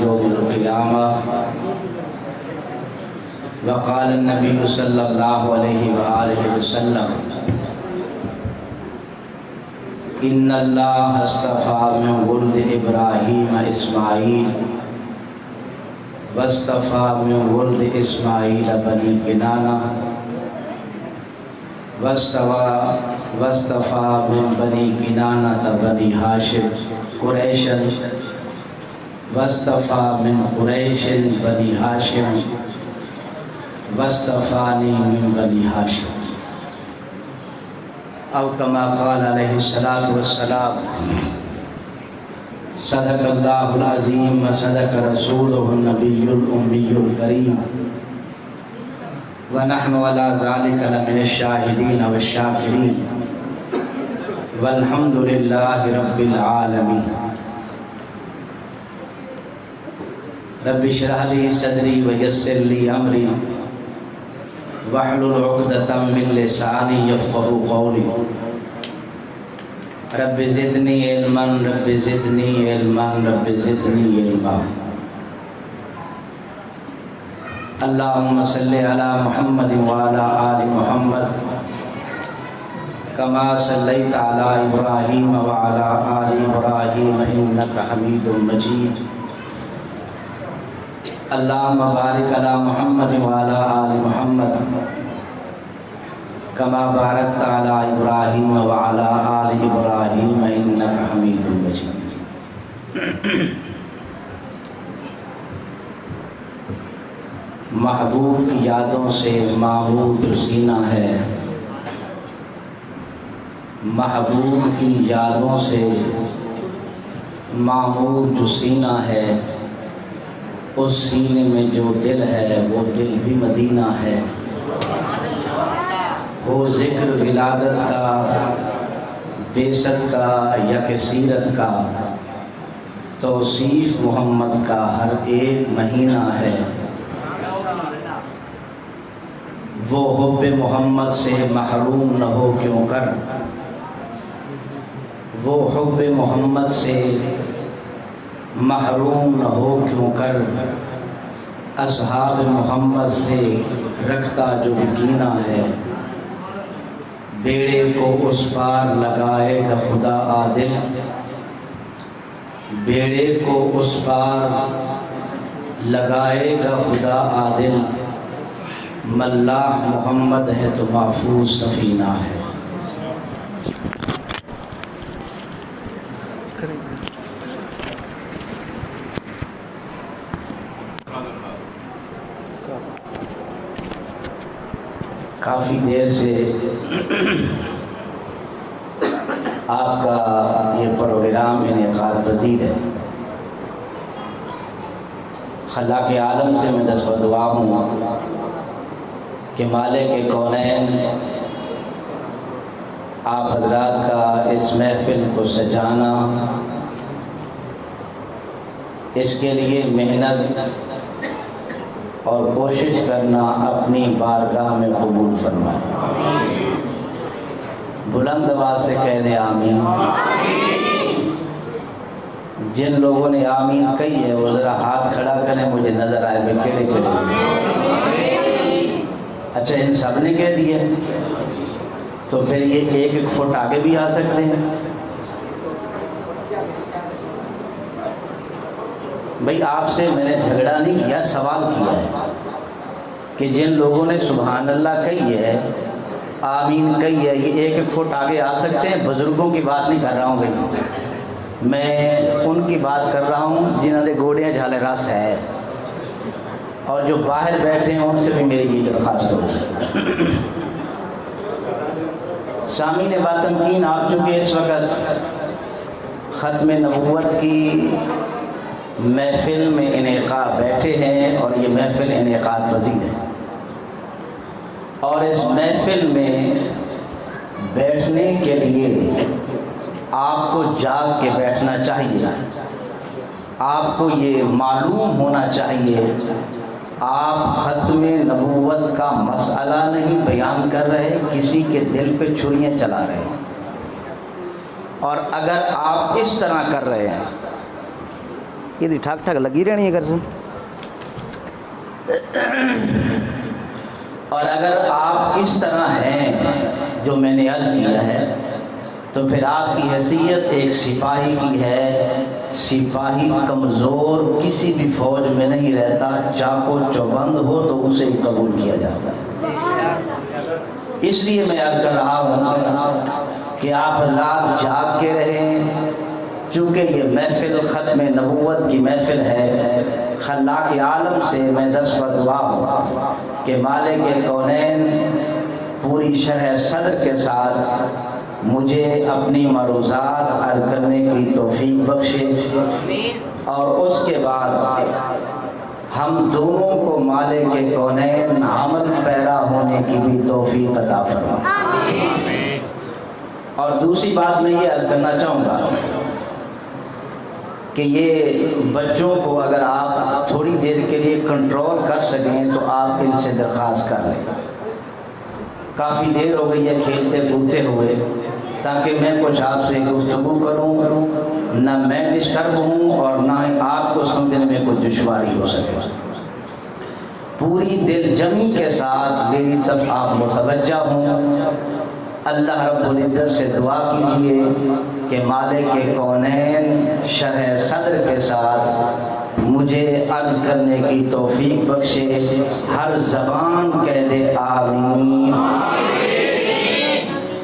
يوم القيامة. وقال النبي صلى الله عليه وآله وسلم إن الله اصطفى من ولد إبراهيم إسماعيل واصطفى من ولد إسماعيل بني كنانة واصطفى من بني كنانة بني هاشم قريشا واصطفى من قريش بني هاشم واصطفاني من بني هاشم أو كما قال عليه الصلاة والسلام. صدق الله العظيم وصدق رسوله النبي الأمي الكريم ونحن على ذلك لمن الشاهدين والشاكرين والحمد لله رب العالمين. رب اشرح لي صدري ويسر لي أمري واحلل عقدة من لساني يفقهوا قولي. رب زدني علما رب زدني علما رب زدني علما. اللهم صل على محمد وعلى آل محمد كما صليت على إبراهيم وعلى آل إبراهيم إنك حميد مجيد. اللهم بارك على محمد وعلى آل محمد كما باركت على إبراهيم وعلى آل إبراهيم إنك حميد مجيد. محبوب کی یادوں سے معمور جو سینہ ہے، محبوب کی یادوں سے معمور جو سینہ ہے، اس سینے میں جو دل ہے وہ دل بھی مدینہ ہے. ہو ذکر ولادت کا، بعثت کا یا کہ سیرت کا، توصیف محمد کا ہر ایک مہینہ ہے. وہ حب محمد سے محروم نہ ہو کیوں کر، وہ حب محمد سے محروم نہ ہو کیوں کر، اصحاب محمد سے رکھتا جو کینہ ہے. بیڑے کو اس پار لگائے گا خدا عادل، بیڑے کو اس پار لگائے گا خدا عادل. ملاح محمد ہے تو محفوظ سفینہ ہے. کافی دیر سے آپ کا یہ پروگرام انعقاد پذیر ہے. خلاق عالم سے میں دست دعا ہوں کہ مالک کونین آپ حضرات کا اس محفل کو سجانا، اس کے لیے محنت اور کوشش کرنا اپنی بارگاہ میں قبول فرمائے. بلند آواز سے کہہ دیں آمین. جن لوگوں نے آمین کہی ہے وہ ذرا ہاتھ کھڑا کریں، مجھے نظر آئے میں کیڑے کیڑے. اچھا ان سب نے کہہ دیا تو پھر یہ ایک ایک فٹ آگے بھی آ سکتے ہیں. بھئی آپ سے میں نے جھگڑا نہیں کیا، سوال کیا ہے کہ جن لوگوں نے سبحان اللہ کہی ہے، آمین کہی ہے، یہ ایک ایک فٹ آگے آ سکتے ہیں. بزرگوں کی بات نہیں کر رہا ہوں بھائی، میں ان کی بات کر رہا ہوں جنہوں نے گوڑیاں جھالے رس ہے، اور جو باہر بیٹھے ہیں ان سے بھی میری یہ درخواست ہو. سامعین باتمکین، آپ چونکہ اس وقت ختم نبوت کی محفل میں انعقاد بیٹھے ہیں اور یہ محفل انعقاد پذیر ہے، اور اس محفل میں بیٹھنے کے لیے آپ کو جاگ کے بیٹھنا چاہیے. آپ کو یہ معلوم ہونا چاہیے آپ ختم نبوت کا مسئلہ نہیں بیان کر رہے، کسی کے دل پہ چھریاں چلا رہے ہیں. اور اگر آپ اس طرح کر رہے ہیں یہ ٹھاک ٹھاک لگی رہنی ہے گھر سے. اور اگر آپ اس طرح ہیں جو میں نے عرض کیا ہے تو پھر آپ کی حیثیت ایک سپاہی کی ہے. سپاہی کمزور کسی بھی فوج میں نہیں رہتا، چاقو چوبند ہو تو اسے ہی قبول کیا جاتا ہے. اس لیے میں عرض کر رہا ہوں کہ آپ حضرات جاگ کے رہیں، چونکہ یہ محفل ختم نبوت کی محفل ہے. خلاق عالم سے میں دست دعا ہوں کہ مالک کونین پوری شرح صدر کے ساتھ مجھے اپنی معروضات عرض کرنے کی توفیق بخشے، اور اس کے بعد ہم دونوں کو مالک کونین عمل پیرا ہونے کی بھی توفیق عطا فرمائے. اور دوسری بات میں یہ عرض کرنا چاہوں گا کہ یہ بچوں کو اگر آپ تھوڑی دیر کے لیے کنٹرول کر سکیں تو آپ ان سے درخواست کر لیں. کافی دیر ہو گئی ہے کھیلتے کودتے ہوئے، تاکہ میں کچھ آپ سے گفتگو کروں، نہ میں ڈسٹرب ہوں اور نہ ہی آپ کو سمجھنے میں کوئی دشواری ہو سکے. پوری دل جمی کے ساتھ میری طرف آپ متوجہ ہوں. اللہ رب العزت سے دعا کیجئے کہ مالک کونین شرح صدر کے ساتھ مجھے عرض کرنے کی توفیق بخشے. ہر زبان کہہ دے آمین.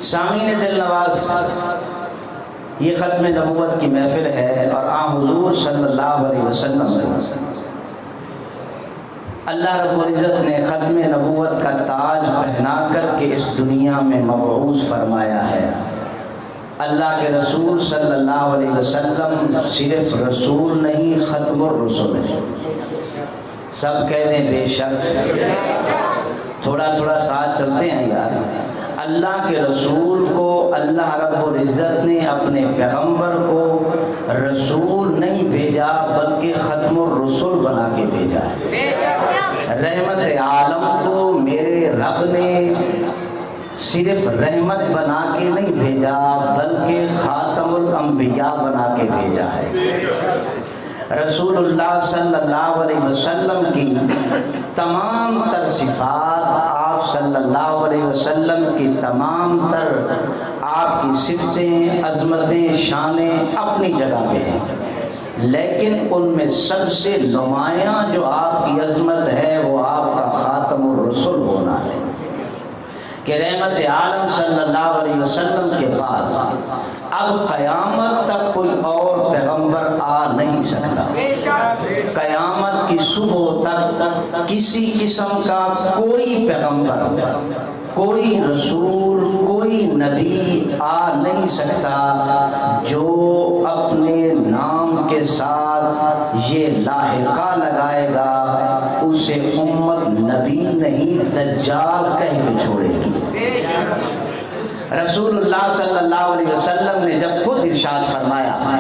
سامعین دل نواز، یہ ختم نبوت کی محفل ہے اور حضور صلی اللہ علیہ وسلم اللہ رب العزت نے ختم نبوت کا تاج پہنا کر کے اس دنیا میں مبعوث فرمایا ہے. اللہ کے رسول صلی اللہ علیہ وسلم صرف رسول نہیں، ختم الرسل ہے. سب کہہ دیں بے شک. تھوڑا تھوڑا ساتھ چلتے ہیں یار. اللہ کے رسول کو اللہ رب العزت نے اپنے پیغمبر کو رسول نہیں بھیجا بلکہ ختم الرسل بنا کے بھیجا ہے. رحمت عالم کو میرے رب نے صرف رحمت بنا کے نہیں بھیجا بلکہ خاتم الانبیاء بنا کے بھیجا ہے. رسول اللہ صلی اللہ علیہ وسلم کی تمام تر صفات، آپ صلی اللہ علیہ وسلم کی تمام تر آپ کی صفتیں، عظمتیں، شانیں اپنی جگہ پہ ہیں، لیکن ان میں سب سے نمایاں جو آپ کی عظمت ہے وہ آپ کا خاتم الرسل ہونا ہے کہ رحمت عالم صلی اللہ علیہ وسلم کے بعد اب قیامت تک کوئی اور پیغمبر آ نہیں سکتا. قیامت کی صبح تک کسی قسم کا کوئی پیغمبر، کوئی رسول، کوئی نبی آ نہیں سکتا جو اپنے نام کے ساتھ یہ لاحقہ لگائے گا اسے امت نبی نہیں دجال کہہ کے چھوڑے گی. رسول اللہ صلی اللہ علیہ وسلم نے جب خود ارشاد فرمایا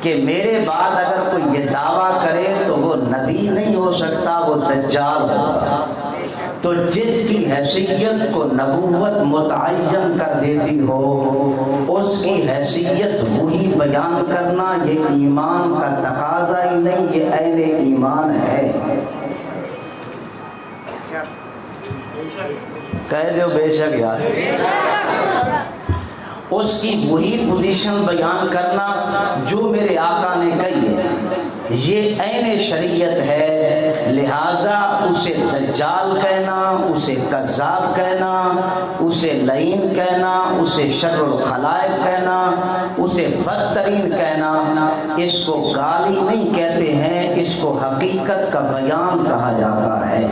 کہ میرے بعد اگر کوئی یہ دعویٰ کرے تو وہ نبی نہیں ہو سکتا، وہ دجال ہوگا. تو جس کی حیثیت کو نبوت متعین کر دیتی ہو اس کی حیثیت وہی بیان کرنا یہ ایمان کا تقاضا ہی نہیں، یہ اہل ایمان ہے. کہہ دو بے شک یار. اس کی وہی پوزیشن بیان کرنا جو میرے آقا نے کہی ہے، یہ عین شریعت ہے. لہٰذا اسے دجال کہنا، اسے کذاب کہنا، اسے لعین کہنا، اسے شر الخلائق کہنا، اسے بدترین کہنا، اس کو گالی نہیں کہتے ہیں، اس کو حقیقت کا بیان کہا جاتا ہے.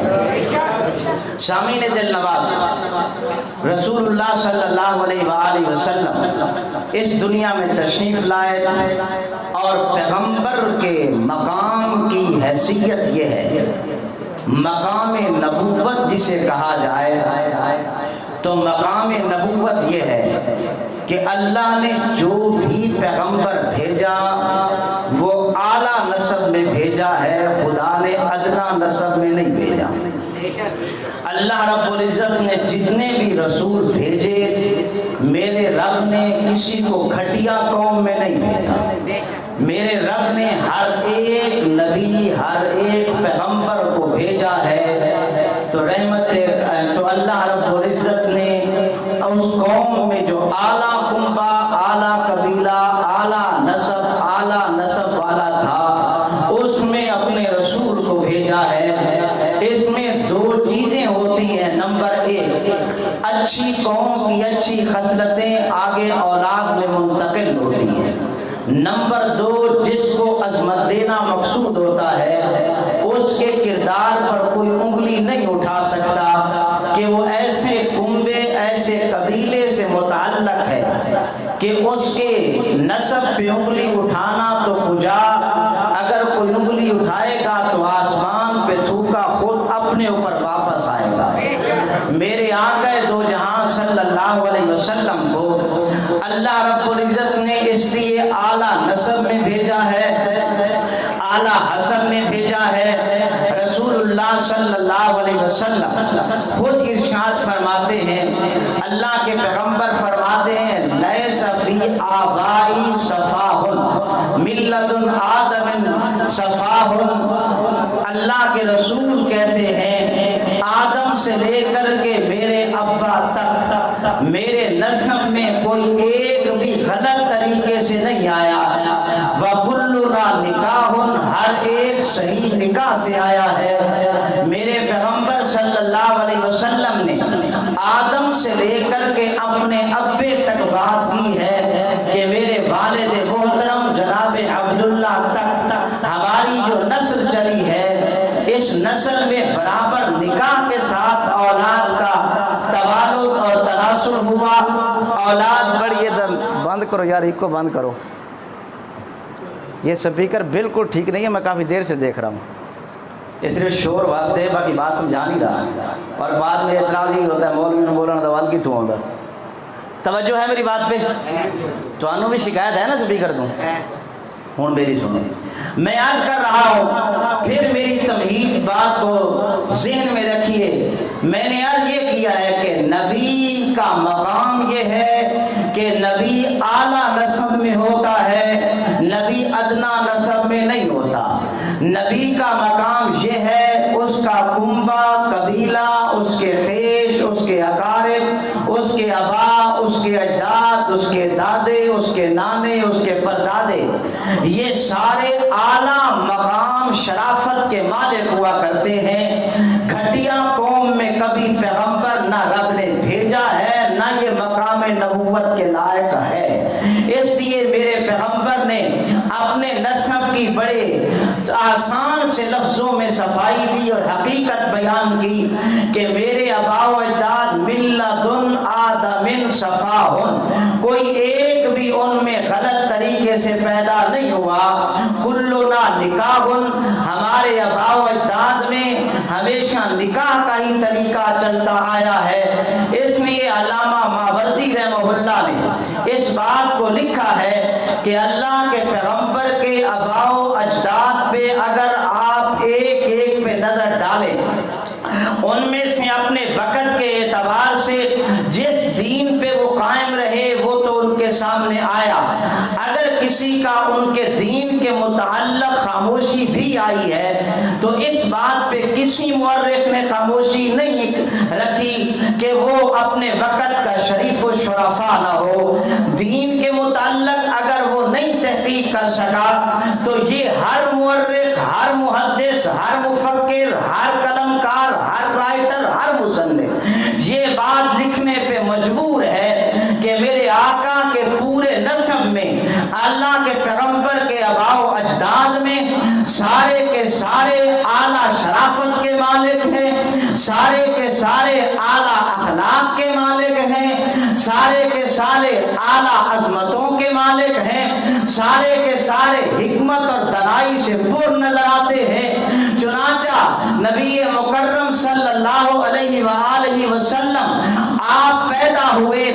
سامعین دل نواز، رسول اللہ صلی اللہ علیہ وآلہ وسلم اس دنیا میں تشریف لائے اور پیغمبر کے مقام کی حیثیت یہ ہے، مقام نبوت جسے کہا جائے تو مقام نبوت یہ ہے کہ اللہ نے جو بھی پیغمبر بھیجا وہ اعلیٰ نسب میں بھیجا ہے، خدا نے ادنا نسب میں نہیں بھیجا. اللہ رب العزت نے جتنے بھی رسول بھیجے میرے رب نے کسی کو گھٹیا قوم میں نہیں بھیجا. میرے رب نے ہر ایک نبی ہر ایک پیغمبر کو بھیجا ہے تو تو اللہ رب العزت نے اس قوم میں جو اعلیٰ کنبہ اعلیٰ قبیلہ اعلیٰ نسب والا تھا اس میں اپنے رسول کو بھیجا ہے۔ اس میں دو چیزیں ہوتی ہیں، نمبر ایک اچھی قوم کی اچھی خصلتیں آگے اولاد میں منتقل ہوتی ہیں، نمبر دو جس کو عظمت دینا مقصود ہوتا ہے اس کے کردار پر کوئی انگلی نہیں اٹھا سکتا کہ وہ ایسے کنبے ایسے قبیلے سے متعلق ہے کہ اس کے نسب پہ انگلی اٹھانا تو کجا، اگر کوئی انگلی اٹھائے گا تو آسمان پہ تھوکا خود اپنے اوپر واپس آئے گا۔ میرے آقا دو جہاں صلی اللہ علیہ وسلم کو اللہ رب العزت نے اس لیے اعلیٰ نسب میں بھیجا ہے، اعلیٰ حسب میں بھیجا ہے۔ رسول اللہ صلی اللہ علیہ وسلم خود ارشاد فرماتے ہیں، اللہ کے پیغمبر فرماتے ہیں لیس فی آبائی صفاہ من لدن آدم صفاہ۔ اللہ کے رسول کہتے ہیں آدم سے لے کر کے میرے ابا تک میرے نسب میں کوئی ایک بھی غلط طریقے سے نہیں آیا، وَكُلُّنَا نِكَاحٌ ہر ایک صحیح نکاح سے آیا ہے۔ میرے پیغمبر صلی اللہ علیہ وسلم نے آدم سے لے کر کے اپنے ابے تک بات کی ہے کہ میرے والد محترم جناب عبداللہ تک ہماری جو نسل چلی ہے اس نسل میں برابر نکاح کے ساتھ اولاد کا توالد اور تناسل ہوا۔ اولاد بڑی ادھر بند کرو یار، ایک کو بند کرو، یہ سپیکر بالکل ٹھیک نہیں ہے، میں کافی دیر سے دیکھ رہا ہوں، یہ صرف شور واسطے ہے، باقی بات سمجھا نہیں رہا، اور بعد میں اعتراض ہی ہوتا ہے مولوی نے بولنا دوال کی تو ہوگا۔ توجہ ہے میری بات پہ؟ تو انہوں بھی شکایت ہے نا سپیکر تو ہوں میری سنیں، میں عرض کر رہا ہوں، پھر میری تمہید بات کو ذہن میں رکھیے۔ میں نے عرض یہ کیا ہے کہ نبی کا مقام یہ ہے کہ نبی اعلیٰ نسب میں ہوتا ہے، نبی ادنا نسب میں نہیں ہوتا۔ نبی کا مقام یہ ہے اس کا کنبہ قبیلہ، اس کے خیش، اس کے اقارب، اس کے آبا، اس کے اجداد، اس کے دادے، اس کے نانے، اس کے پردادے، یہ سارے اعلیٰ مقام شرافت کے مالک ہوا کرتے ہیں۔ گھٹیا قوم میں کبھی پیغمبر نہ رب نے بھیجا ہے نہ یہ مقام نبوت کے لائق ہے۔ اس لیے میرے پیغمبر نے اپنے نسب کی بڑے آسان سے لفظوں میں صفائی دی اور حقیقت بیان کی کہ میرے آبا و اجداد من لدن آدم صفاہ، کوئی ایک بھی ان میں غلط طریقے سے پیدا نہیں ہوا۔ کلنا نکاح، ہمارے آبا و اجداد میں ہمیشہ نکاح کا ہی طریقہ چلتا آیا ہے۔ اس لیے علامہ ماوردی رحمہ اللہ نے اس بات کو لکھا ہے کہ اللہ کے پیغمبر کے آبا و اجداد پہ اگر آپ ایک ایک پہ نظر ڈالیں، ان میں سے اپنے وقت کے اعتبار سے جس دین پہ وہ قائم رہے وہ تو ان کے سامنے آیا، اگر کسی کا ان کے دین کے متعلق خاموشی بھی آئی ہے تو اس بات پہ کسی مورخ نے خاموشی نہیں رکھی کہ وہ اپنے وقت کا شریف و شرفا نہ ہو۔ دین کے متعلق اگر وہ نہیں تحقیق کر سکا تو یہ ہر مورخ، ہر محدث، ہر مفکر، ہر قلمکار، ہر رائٹر، ہر مصنف یہ بات لکھنے پہ مجبور ہے کہ میرے آقا کے پورے نسب میں اللہ کے پیغمبر کے آبا و اجداد میں سارے کے سارے اعلیٰ شرافت کے مالک ہیں، سارے کے سارے اعلیٰ اخلاق کے مالک ہیں، سارے کے سارے اعلیٰ عظمتوں کے مالک ہیں، سارے کے سارے حکمت اور دانائی سے پر نظر آتے ہیں۔ چنانچہ نبی مکرم صلی اللہ علیہ وآلہ وسلم آپ پیدا ہوئے،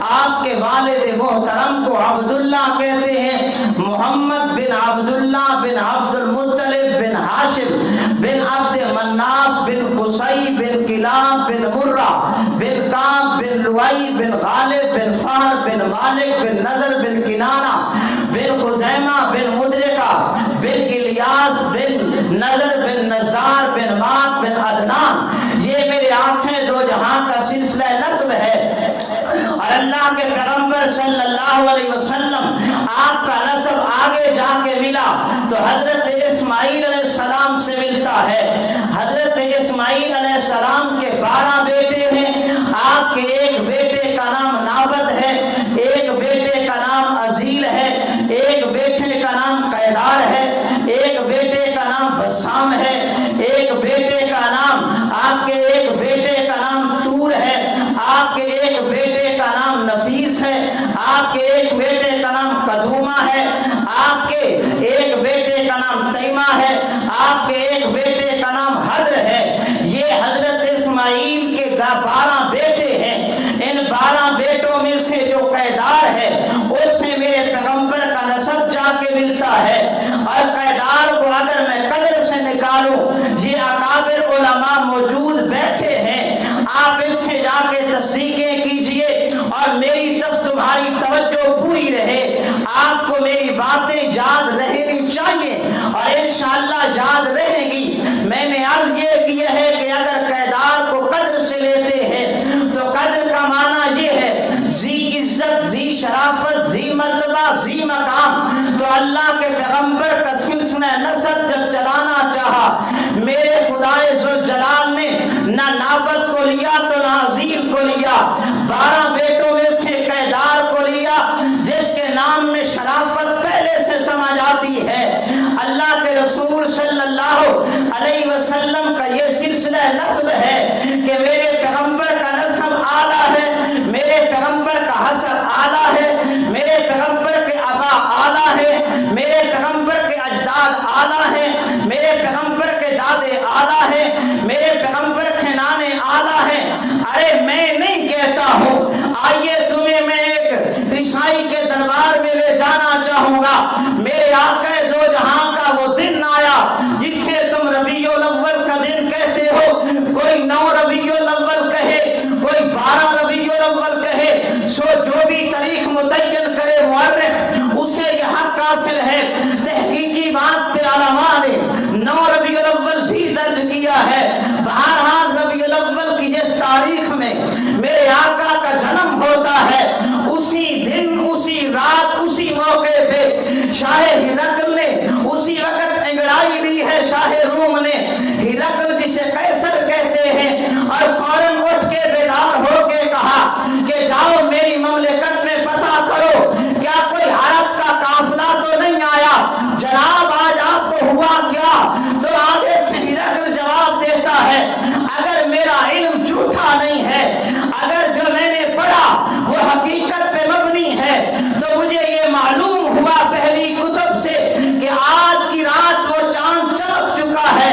آپ کے والد محترم کو عبداللہ کہتے ہیں، محمد بن عبداللہ بن عبد المطلب بن ہاشم بن عبد مناف بن قصی بن کلاب بن مرہ بن کعب بن لؤی بن غالب بن فہر بن مالک بن نضر بن کنانہ بن خزیمہ بن مدرک इलियास बिन नजर बिन नजार बिन माक बिन अदनान, ये मेरे आंखें दो जहां का सिलसिला नस्ब है। और अल्लाह के पैगंबर सल्लल्लाहु अलैहि वसल्लम आपका नस्ब आगे जाके मिला तो हजरत इस्माईल अलैहिस्सलाम से मिलता है। हजरत इस्माईल अलैहिस्सलाम के 12 बेटे हैं। आपके एक बेटे का नाम नाबत है, एक बेटे का नाम अजील है, एक बेटे का नाम कैदार है, एक बेटे का नाम बस्साम है, एक बेटे का नाम आपके एक बेटे का नाम तूर है, आपके एक बेटे का नाम नफीस है, आपके एक बेटे का नाम कदूमा है, आपके एक बेटे का नाम तैमा है, आपके एक बेटे का नाम हद्र है। ये हजरत इस्माईल के 12 बेटे हैं। इन 12 बेटों में से जो कैदार है उससे मेरे पैगंबर का नसब जाके मिलता है। और कैदार को अगर मैं कदर से निकालूं, ये अकाबिर उलमा मौजूद बैठे हैं, आप इनसे जाके तस्दीकें कीजिए और मेरी तरफ तुम्हारी तवज्जो पूरी रहे। आपको मेरी बातें याद रहनी चाहिए और इंशाअल्लाह याद रहेगी। मैंने अर्ज ये की है कि अगर कैदार को कद्र से लेते हैं तो कद्र का माना ये है जी इज्जत, जी शराफत, जी मर्तबा, जी मकाम। तो अल्लाह के पैगंबर का सिलसिला नसब जब चलाना चाहा, मेरे खुदाए जुल जलाल ने ना नाबत को लिया तो ना अजील को लिया, 12 बेटों में से कैदार को लिया जिसके नाम में शराफत पहले से समझ आती है। अल्लाह के रसूल सल्लल्लाहु अलैहि वसल्लम का ये सिलसिला नस्ब है कि मेरे पैगंबर का नस्ब आला है, मेरे पैगंबर का हसब आला है, मेरे पैगंबर के अबा आला है, मेरे पैगंबर के अजदाद आला है, मेरे पैगंबर के दादे आला है, मेरे पैगंबर के नाने आला है। अरे मैं नहीं कहता हूँ, आइए तुम्हें मैं एक ईसाई के दरबार में ले जाना चाहूंगा। मेरे आका दो जहां का वो दिन आया जिसे तुम रबीउल अव्वल का दिन कहते हो। कोई 9 रबीउल अव्वल कहे, कोई 12 रबीउल अव्वल कहे, सो जो भी तारीख मुतय्यन करे मुअर्रिख उसे यह हक हासिल है। तहकीकी बात पे उलमा ने 9 रबीउल अव्वल भी दर्ज किया है। बहरहाल रबीउल अव्वल की जिस तारीख में मेरे आका का जन्म होता है, उसी दिन, उसी रात, उसी मौके पे शाह हिरकल ने उसी वक्त अंगड़ाई ली है। शाह रूम ने हिरकल जिसे कैसर कहते हैं, और फौरन उठ के बेदार होके कहा कि जाओ मेरी ममलिकत में पता करो क्या कोई अरब का काफिला तो नहीं आया। जनाब आज आपको हुआ क्या? तो आगे से हिरकल जवाब देता है, अगर मेरा इल्म झूठा नहीं है, अगर जो मैंने पढ़ा वो हकीकत पे मबनी है, तो मुझे ये मालूम हुआ पहली कुतुब से कि आज की रात वो चांद चमक चुका है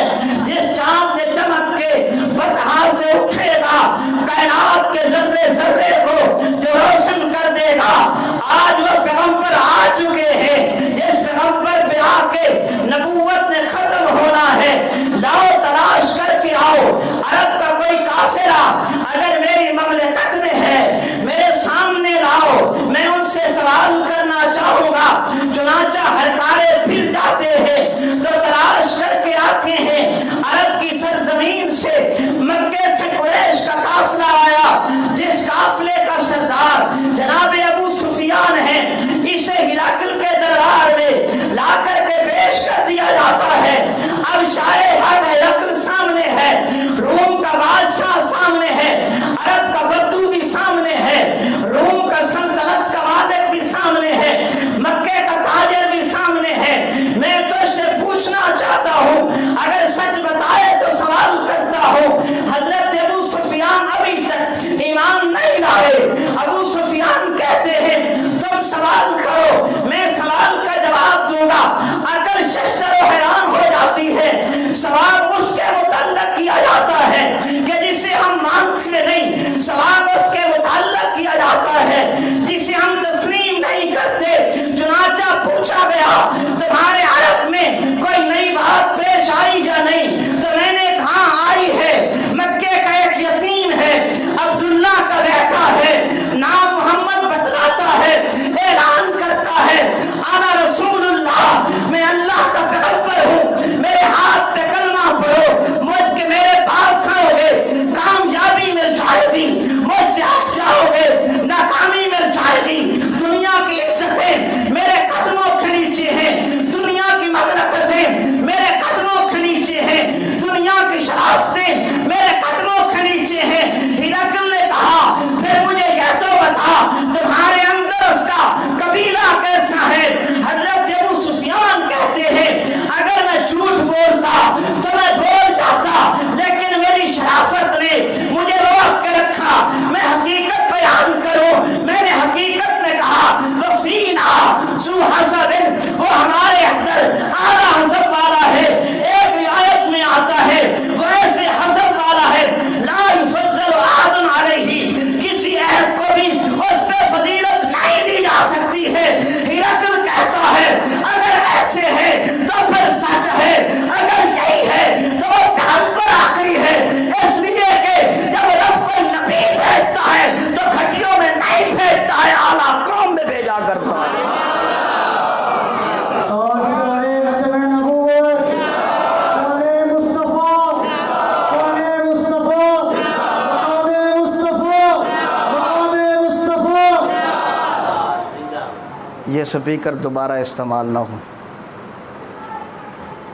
سپیکر دوبارہ استعمال نہ ہو۔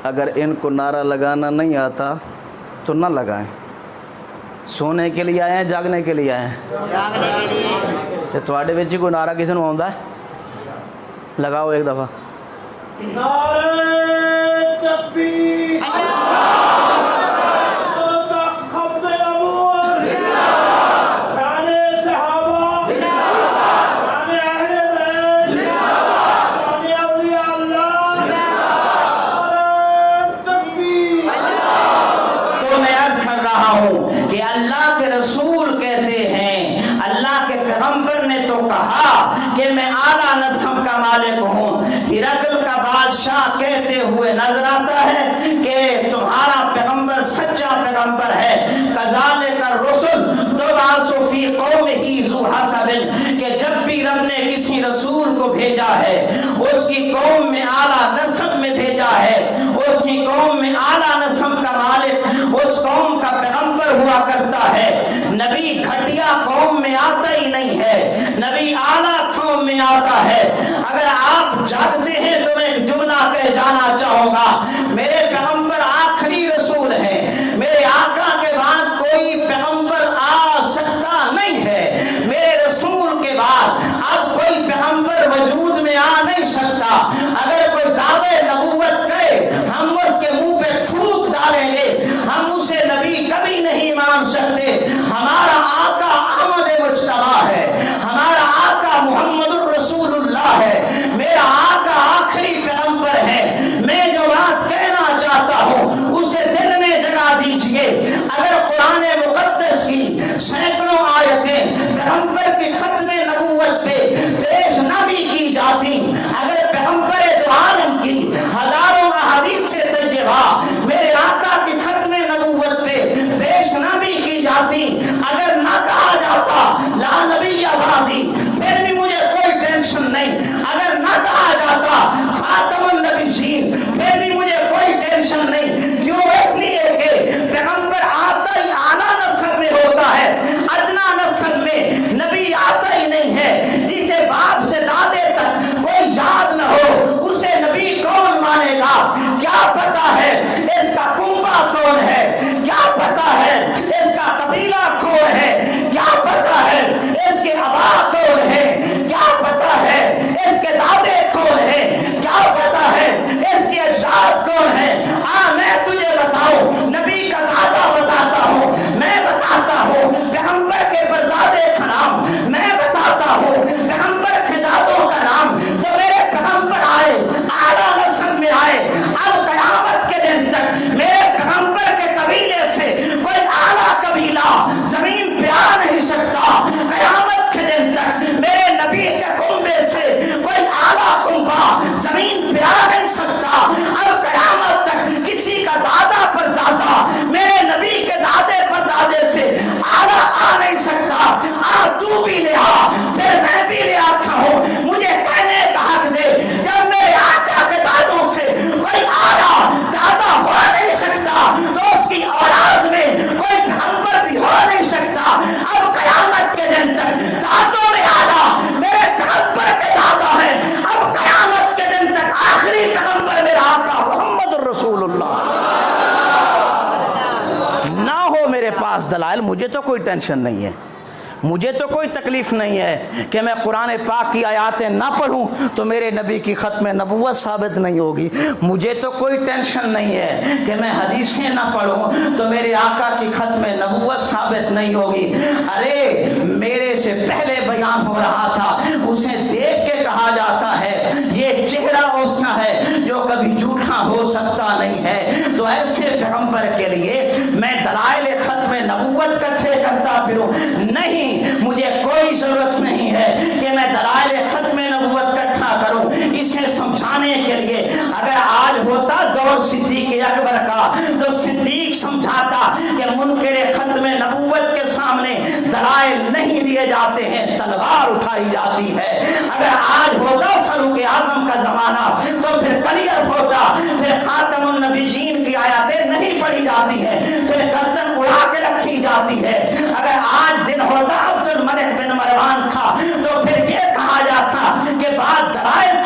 اگر ان کو نعرہ لگانا نہیں آتا تو نہ لگائیں۔ سونے کے لیے آئے ہیں جاگنے کے لیے آئے ہیں؟ جاگنے کے لیے۔ تو تھوڑے بچے کو نعرہ کسی نے آتا ہے؟ لگاؤ ایک دفعہ۔ نعرہ تکبیر، کہ اللہ کے رسول کہتے ہیں، اللہ کے پیغمبر نے تو کہا کہ میں اعلیٰ نسب کا مالک ہوں۔ ہرقل کا بادشاہ کہتے ہوئے نظر آتا ہے کہ تمہارا پیغمبر سچا پیغمبر ہے۔ کذالک الرسل تبعث فی قومہ ذو حسب، کہ جب بھی رب نے کسی رسول کو بھیجا ہے اس کی قوم میں اعلیٰ نسب میں بھیجا ہے، اس کی قوم میں اعلیٰ نسب کا مالک اس قوم کا پیغمبر ہوا کرتا ہے۔ نبی گھٹیا قوم میں آتا ہی نہیں ہے، نبی اعلیٰ قوم میں آتا ہے۔ اگر آپ جاگتے ہیں تو میں ایک جملہ کہہ جانا چاہوں گا، میرے پیغمبر آخری رسول ہے، میرے آقا کے بعد کوئی پیغمبر آ سکتا نہیں ہے، میرے رسول کے بعد اب کوئی پیغمبر وجود میں آ نہیں سکتا۔ اگر کوئی دعوے نبوت کرے ہم اس کے منہ پہ تھوک ڈالیں گے، ہم اسے نبی کبھی نہیں مان سکتے۔ ہمارا آقا احمد مجتبیٰ ہے، ہمارا آقا محمد الرسول اللہ ہے، میرا آقا آخری پیغمبر ہے۔ میں جو بات کہنا چاہتا ہوں اسے دل میں جگا دیجئے۔ اگر قرآن مقدس کی سینکڑوں آیتیں پیغمبر کی ختم نبوت پہ پیش نہ بھی کی جاتی، اگر پیغمبر دو عالم کی ہزاروں احادیث طیبہ میرے آقا کی ختم نبوت پہ پیش نہ بھی کی جاتی، اگر نہ کہا جاتا لا نبی بعدی پھر بھی مجھے کوئی ٹینشن نہیں، اگر نہ کہا جاتا خاتم النبیین پھر بھی مجھے کوئی ٹینشن نہیں۔ کیوں؟ اس لیے کہ پیغمبر آتا ہی اعلیٰ نسل میں ہوتا ہے، ادنا نسل میں نبی آتا ہی نہیں ہے۔ جسے باپ سے دادے تک کوئی یاد نہ ہو اسے نبی کون مانے گا؟ کیا پتا ہے اس کا کنبہ کون ہے؟ کیا پتا ہے اس کا قبیلہ کون ہے؟ کیا پتا ہے اس کے آبا کون ہے؟ کیا پتا ہے اس کے دادے کون ہیں؟ کیا پتا ہے اس کے اجداد کون ہیں؟ میں تجھے بتاؤں، نبی کا دادا بتاتا ہوں، میں بتاتا ہوں پیغمبر کے پردادے کا نام، میں بتاتا ہوں پیغمبر کے دادوں کا نام۔ تو میرے پیغمبر آئے اعلیٰ نسل میں آئے، اب قیامت کے دن تک میرے پیغمبر کے قبیلے سے کوئی اعلیٰ قبیلہ زمین پہ آ نہیں سکتا۔ قیامت کے دن تک میرے نبی کے کنبے سے کوئی اعلیٰ کنبہ زمین پہ آ نہیں سکتا۔ اب قیامت تک کسی کا دادا پر دادا میرے نبی کے دادے پر دادے سے اعلیٰ آ نہیں سکتا۔ تو بھی لے آ، پھر میں بھی لے آتا ہوں، مجھے کہنے کا حق دے۔ جب میرے آقا کے دادوں سے کوئی اعلیٰ دادا ہو نہیں سکتا تو اس کی اولاد میں کوئی پیغمبر بھی ہو نہیں سکتا۔ اب قیامت کے دن تک دادوں میں اعلیٰ میرے پیغمبر کے دادا ہیں، اب قیامت کے دن تک آخری پیغمبر میرا آقا محمد الرسول اللہ۔ نہ ہو میرے پاس دلائل، مجھے تو کوئی ٹینشن نہیں ہے، مجھے تو کوئی تکلیف نہیں ہے کہ میں قرآن پاک کی آیاتیں نہ پڑھوں تو میرے نبی کی ختم نبوت ثابت نہیں ہوگی، مجھے تو کوئی ٹینشن نہیں ہے کہ میں حدیثیں نہ پڑھوں تو میرے آقا کی ختم نبوت ثابت نہیں ہوگی۔ ارے میرے سے پہلے بیان ہو رہا تھا، اسے دیکھ کے کہا جاتا ہے یہ چہرہ اس کا ہے جو کبھی جھوٹا ہو سکتا نہیں ہے۔ تو ایسے پیغمبر کے لیے میں دلائل ختم نبوت اکٹھے کرتا پھروں؟ نہیں، مجھے کوئی ضرورت نہیں ہے کہ میں دلائل ختم نبوت اکٹھا کروں اسے سمجھانے کے لیے۔ اگر آج ہوتا دور صدیق اکبر کا تو صدیق سمجھاتا کہ منکر ختم نبوت کے سامنے دلائل نہیں دیے جاتے ہیں، تلوار اٹھائی جاتی ہے۔ اگر آج ہوتا فاروق اعظم کا زمانہ تو پھر کلیئر ہوتا، پھر خاتم النبیین کی آیاتیں نہیں پڑھی جاتی ہیں، پھر گردن اڑا کے رکھی جاتی ہے۔ اگر آج دن ہوتا عبد الملک بن مروان تھا تو پھر یہ کہا جاتا کہ بات دلائل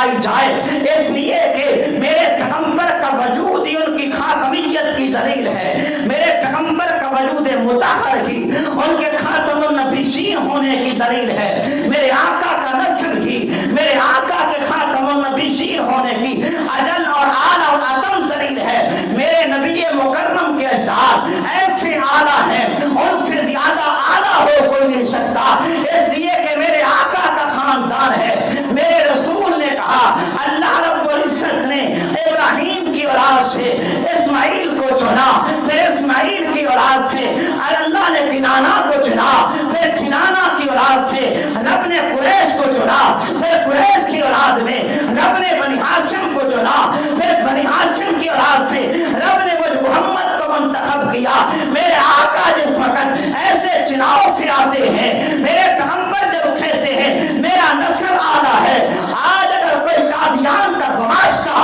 लाई जाए, इसलिए कि मेरे पैगंबर का वजूद ही उनकी खातमियत की दलील है, मेरे पैगंबर का वजूद मुतहर ही उनके खातमुन नबीयीन होने की दलील है, मेरे आका का नस्ल ही मेरे आका के खातमुन नबीयीन होने की अजल और आला और अतम दलील है। मेरे नबी मुकर्रम के अजदाद ऐसे आला हैं, उनसे ज्यादा आला हो कोई नहीं सकता, इसलिए कि मेरे आका का खानदान है। मेरे रसूल ने कहा अल्लाह रब्बुल इज्जत ने इब्राहीम की औलाद से इस्माइल को चुना, फिर इस्माइल की औलाद से अल्लाह ने किनाना को चुना, फिर किनाना की औलाद से रब ने कुरैश को चुना, फिर कुरैश की औलाद में रब ने बनी हाशिम को चुना, फिर बनी हाशिम की औलाद से रब ने मुझ मोहम्मद को मुंतखब किया। मेरे आका जिस वक्त ऐसे चुनाव से आते हैं, मेरे पैगंबर जब कहते हैं मेरा नस्ल आला है, आज अगर कोई कादियान का गुमाश्ता,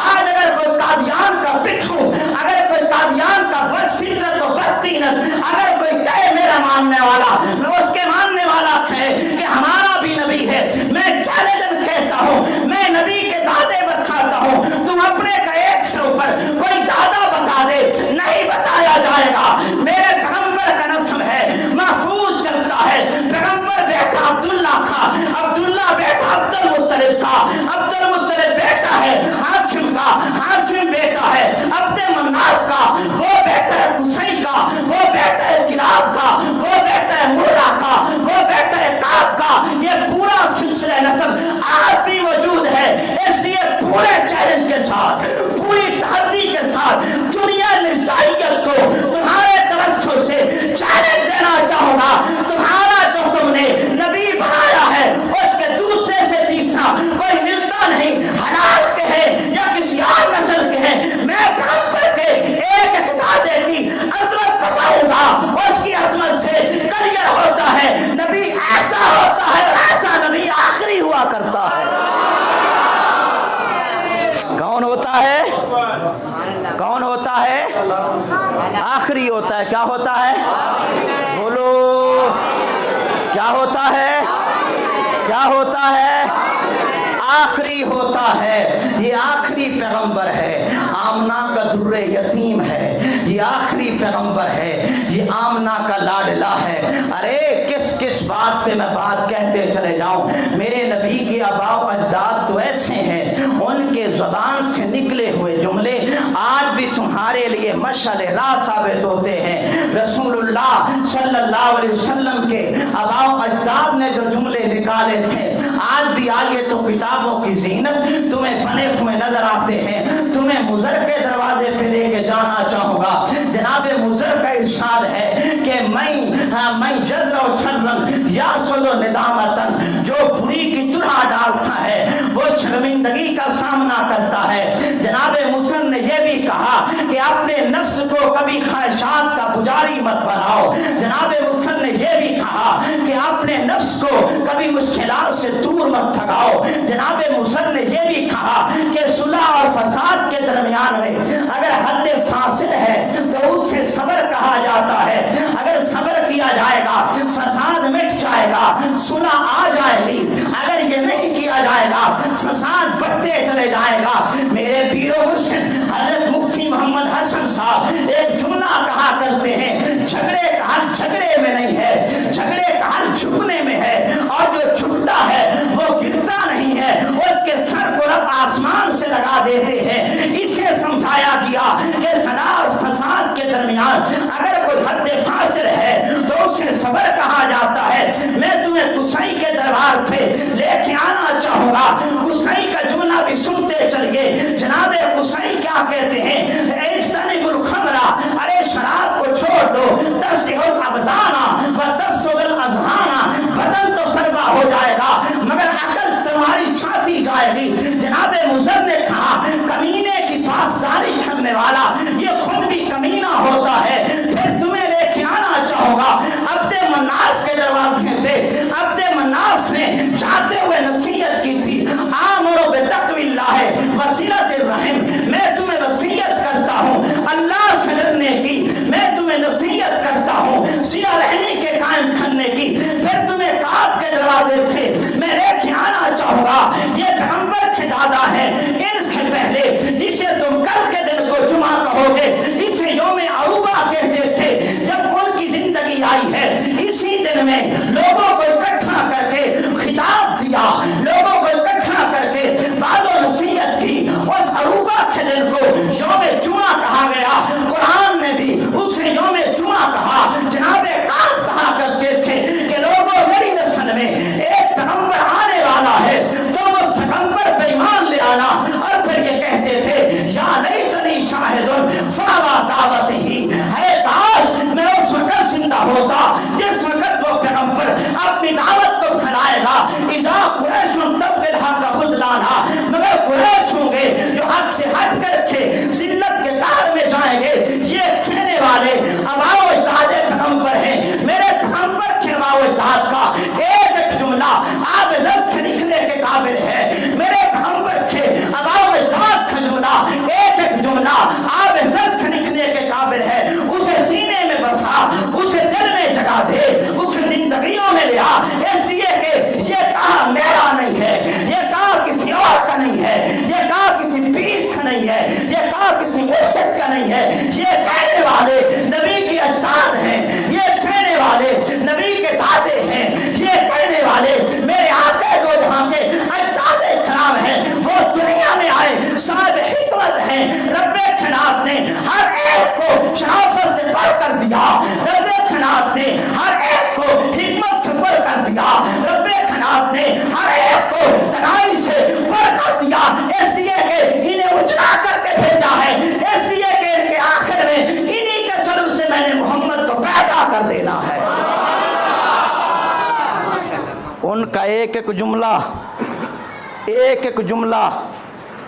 आज अगर कोई कादियान का पिट्ठू, अगर कोई कादियान का बदफितरत और बदतीनत अगर कोई कहे मेरा मानने वाला, मैं उसके मानने वाला कहे कि हमारा भी नबी है, मैं चैलेंज कहता हूँ, मैं नबी के दादे बताता हूँ, तुम अपने का एक से ऊपर कोई दादा बता दे, नहीं बताया जाएगा। मेरे पैगंबर का नस्ल है, महफूज चलता है। पैगंबर बेटा अब्दुल्ला का, अब्दुल्ला बेटा अब्दुल मुत्तलिब का, अब्दुल मुत्तलिब बेटा है हाशिम का, हाशिम बेटा है अब्दे मन्नाफ का, वो बेटा है कुसै का, वो बेटा है किलाब का, वो बेटा है मुर्रा का, वो बेटा है काब का। ये पूरा सिलसिला नस्ल आज भी मौजूद है, इसलिए पूरे चैलेंज के साथ, पूरी तहद्दी के साथ दुनिया निसाइयत को तुम्हारे तरफ से चैलेंज देना चाहूंगा। तुम्हारा जो तुमने नबी बनाया है उसके दूसरे से तीसरा कोई मिलता नहीं, हलाल के है या किसी और नस्ल के है, मैं पैगंबर के एक दादे की अजमत बताऊंगा, उसकी अजमत से क्लियर होता है नबी ऐसा होता है और ऐसा नबी आखिरी हुआ करता है। कौन होता है? कौन होता है? आखिरी होता है। क्या होता है? बोलो, क्या होता है? क्या होता है? आखिरी होता है। ये आखिरी पैगंबर है, आमना का दुर्रे यतीम है, ये आखिरी पैगंबर है, ये आमना का लाडला है। अरे किस किस बात पे मैं बात कहते चले जाऊं। मेरे नबी के आबाओ अजदाद तो ऐसे हैं, उनके ज़बान से निकले हुए जुमले आज भी तुम्हारे लिए मशाल राह साबित होते हैं। रसूलुल्लाह सल्लल्लाहु अलैहि वसल्लम के आबाओ अजदाद ने जो जुमले निकाले थे, आज भी आगे तो किताबों की जीनत तुम्हें बने हुए नजर आते हैं। तुम्हें मुज़र के दरवाजे पे लेके जाना चाहूंगा। जनाब मुज़र का इरशाद है कि मैं जर्र और शर्रन या सुलो निदामतन, जो बुरी की तुरहा डालता है वो शर्मिंदगी का सामना करता है। जनाब मुज़र ने यह भी कहा कि अपने नफ्स को कभी ख्वाहिशात का पुजारी मत बनाओ। जनाब मुज़र ने यह भी कहा कि अपने नफ्स को कभी मुश्किलात से दूर मत भगाओ। जनाब मुज़र ने यह भी कहा कि सुलह और फसाद के दरमियान में अगर हद फासिल है तो उसे सब्र कहा जाता है। अगर सब्र किया जाएगा फसाद मिट जाएगा, सुलह आ जाएगी। अगर ये नहीं किया जाएगा फसाद बढ़ते चले जाएगा। मेरे पीरो मुर्शिद हजरत मुफ्ती मोहम्मद हसन साहब एक जुमला कहा करते हैं, झगड़े का हल झगड़े में नहीं है, झगड़े का हल झुकने में है, और जो झुकता है वो गिरता नहीं है, उसके सर को रब आसमान से लगा देते हैं। इसे समझाया गया कि सलाह और फसाद के दरमियान अगर कोई हद फासिल है तो उसे सब्र कहा जाता है। मैं तुम्हें कुसै के दरबार पे लेके आना चाहूंगा। कुसै का जुमला भी सुनते चलिए। जनाब कुसै क्या कहते हैं? इज्तनिबुल खमरा, अरे शराब को छोड़ दो, तस्दिहुल अबदाना व तफसुल अज़हाना, बदन तो सरबा हो जाएगा मगर अकल तुम्हारी छाती जाएगी। जनाब मुज़र ने कहा कमीने की पासदारी करने वाला ये खुद भी कमीना होता है, फिर तुम्हें लेके आना चाहूंगा। अब्दे मन्नाफ के दरवाजे पे अब्दे मन्नाफ ने जाते हुए नसीहत की थी, आमरो बेतक़विल्लाह वसीलतिर रहम, मैं तुम्हें वसीयत दिन को यौम जुमा कहा गया, कुरान ने भी उसे यौम जुमा कहा। जनाब काब कहा करते थे कि लोगों मेरी नस्ल में एक पैगंबर आने वाला है, तुम उस पैगंबर पे ईमान ले आना। और फिर ये कहते थे या लैतनी शाहिदुन फमा दावतिही, है काश मैं उस वक्त जिंदा होता जिस वक्त वो पैगंबर अपनी दावत को फैलाएगा। इज़ा कुरैशुन तब्गिल हक़ खुज़लाना, मगर कुरैश होंगे जो हद से हट कर के जिल्लत के कार में जाएंगे। ये छेने वाले अवाओ इत्ताद पैगंबर हैं। मेरे पैगंबर के अवाओ इत्ताद का एक एक जुमला आप इधर से लिखने के काबिल है। मेरे पैगंबर के अवाओ इत्ताद का जुमला एक एक जुमला आप इधर से लिखने के काबिल है। उसे सीने में बसा, उसे दिल में जगा दे, उसे जिंदगियों में ले आ। इसलिए कि ये कहा मेरा नहीं है, ये कहा किसी और का नहीं है, ये कहा किसी पीर का नहीं है, ये कहा किसी मुर्शिद का नहीं है। ये कहने वाले नबी के अजदाद हैं, ये कहने वाले नबी के दादे हैं, ये कहने वाले मेरे आके दो जहां के अजदादे खराब हैं। वो दुनिया में आए साहब हिकमत हैं। रब्बे खिनात ने हर एक को शराफत से पर कर दिया, रब्बे खिनात ने हर एक को हिकमत से पर कर दिया, रब्बे खिनात ने हर एक को तनाई से पर कर दिया। इसलिए कि इन्हें उजला करके भेजा है, इसलिए कि इनके आखिर में इन्हीं के स्वरूप से मैंने मोहम्मद को पैदा कर देना है। उनका एक एक जुमला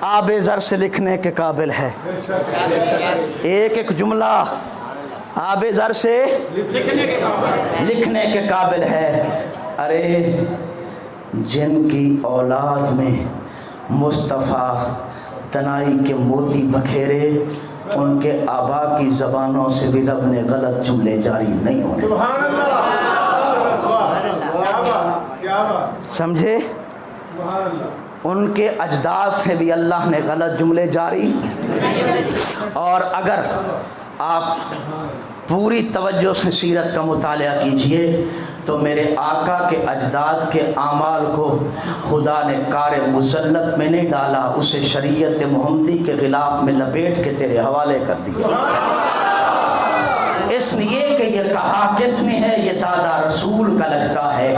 आबे ज़र से लिखने के काबिल है। एक एक जुमला आबे ज़र से लिखने के काबिल है। अरे जिनकी औलाद में मुस्तफ़ा तनाई के मोती बखेरे, उनके आबा की ज़बानों से भी रब ने गलत जुमले जारी नहीं होने। समझे? उनके अजदाद से भी अल्लाह ने गलत जुमले जारी। और अगर आप पूरी तवज्जो से सीरत का मुतालिया कीजिए तो मेरे आका के अजदाद के आमाल को खुदा ने कार मुसल्लत में नहीं डाला, उसे शरीयत मुहम्मदी के ख़िलाफ़ में लपेट के तेरे हवाले कर दिया। इसलिए कि ये कहा किसने है, ये दादा रसूल का लगता है।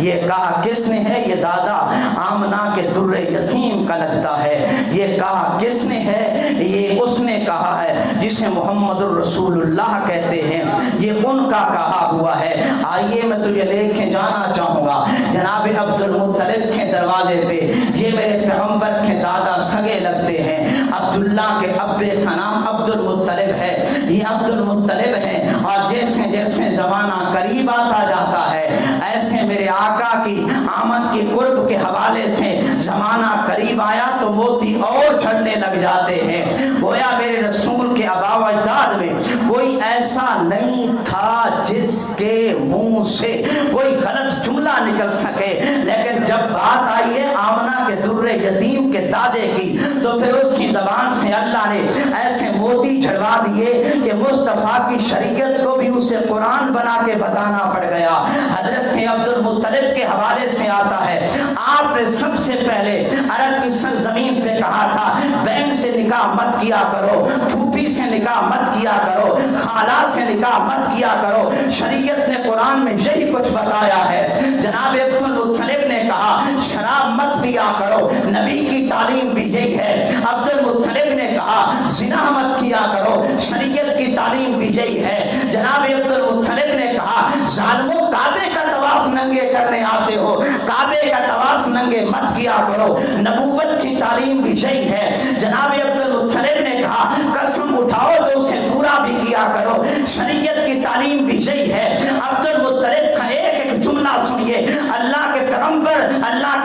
ये कहा किसने है, ये दादा आमना के दुर्रे यतीम का लगता है। ये कहा किसने है, ये उसने कहा है जिसे मोहम्मदुर रसूलुल्लाह कहते हैं। ये उनका कहा हुआ है। आइए मैं तुझे लेके जाना चाहूँगा जनाब अब्दुल मुत्तलिब के दरवाजे पे। ये मेरे पैगंबर के दादा सगे लगते हैं। अब्दुल्ला के अब्बे का नाम अब्दुल मुत्तलिब है। ये अब्दुल मुत्तलिब है। और जैसे जैसे ज़माना करीब आता जाता है, ऐसे मेरे आका की आमद के कुर्ब के हवाले से ज़माना करीब आया तो मोती और झड़ने लग जाते हैं। गोया मेरे रसूल के आबा व अजदाद में कोई ऐसा नहीं था जिसके मुंह से कोई गलत जुमला निकल सके। लेकिन जब बात आई है आमना के दुर्रे यतीम के दादे की, तो फिर उसकी ज़बान से अल्लाह ने ऐसे मोती झड़वा दिए कि मुस्तफ़ा की शरीयत को भी उसे कुरान बना के बताना पड़ गया। हजरत अब्दुल मुत्तलिब के हवाले से आता है, आपने सबसे पहले अरब की सरजमीन पे कहा था बहन से निकाह मत किया करो, फूफी से निकाह मत किया करो, खाला से निकाह मत किया करो। शरीयत ने कुरान में यही कुछ बताया है। जनाब अब्दुल मुत्तलिब ने कहा शराब मत पिया करो, नबी की तालीम भी यही है। अब्दुल मुत्तलिब ने कहा ज़िना मत किया करो, शरीयत की तालीम भी यही है। जनाब अब्दुल मुत्तलिब ने कहा ज़ालिमों काबे का तवाफ नंगे करने आते हो, काबे का तवाफ नंगे मत किया करो, नबूवत की तालीम भी यही है। जनाब अब्दुल मुत्तलिब ने कहा कसम उठाओ तो उसे पूरा भी किया करो, शरीयत की तालीम भी यही है। अब्दुल मुत्तलिब का एक एक जुमला सुनिए। अल्लाह के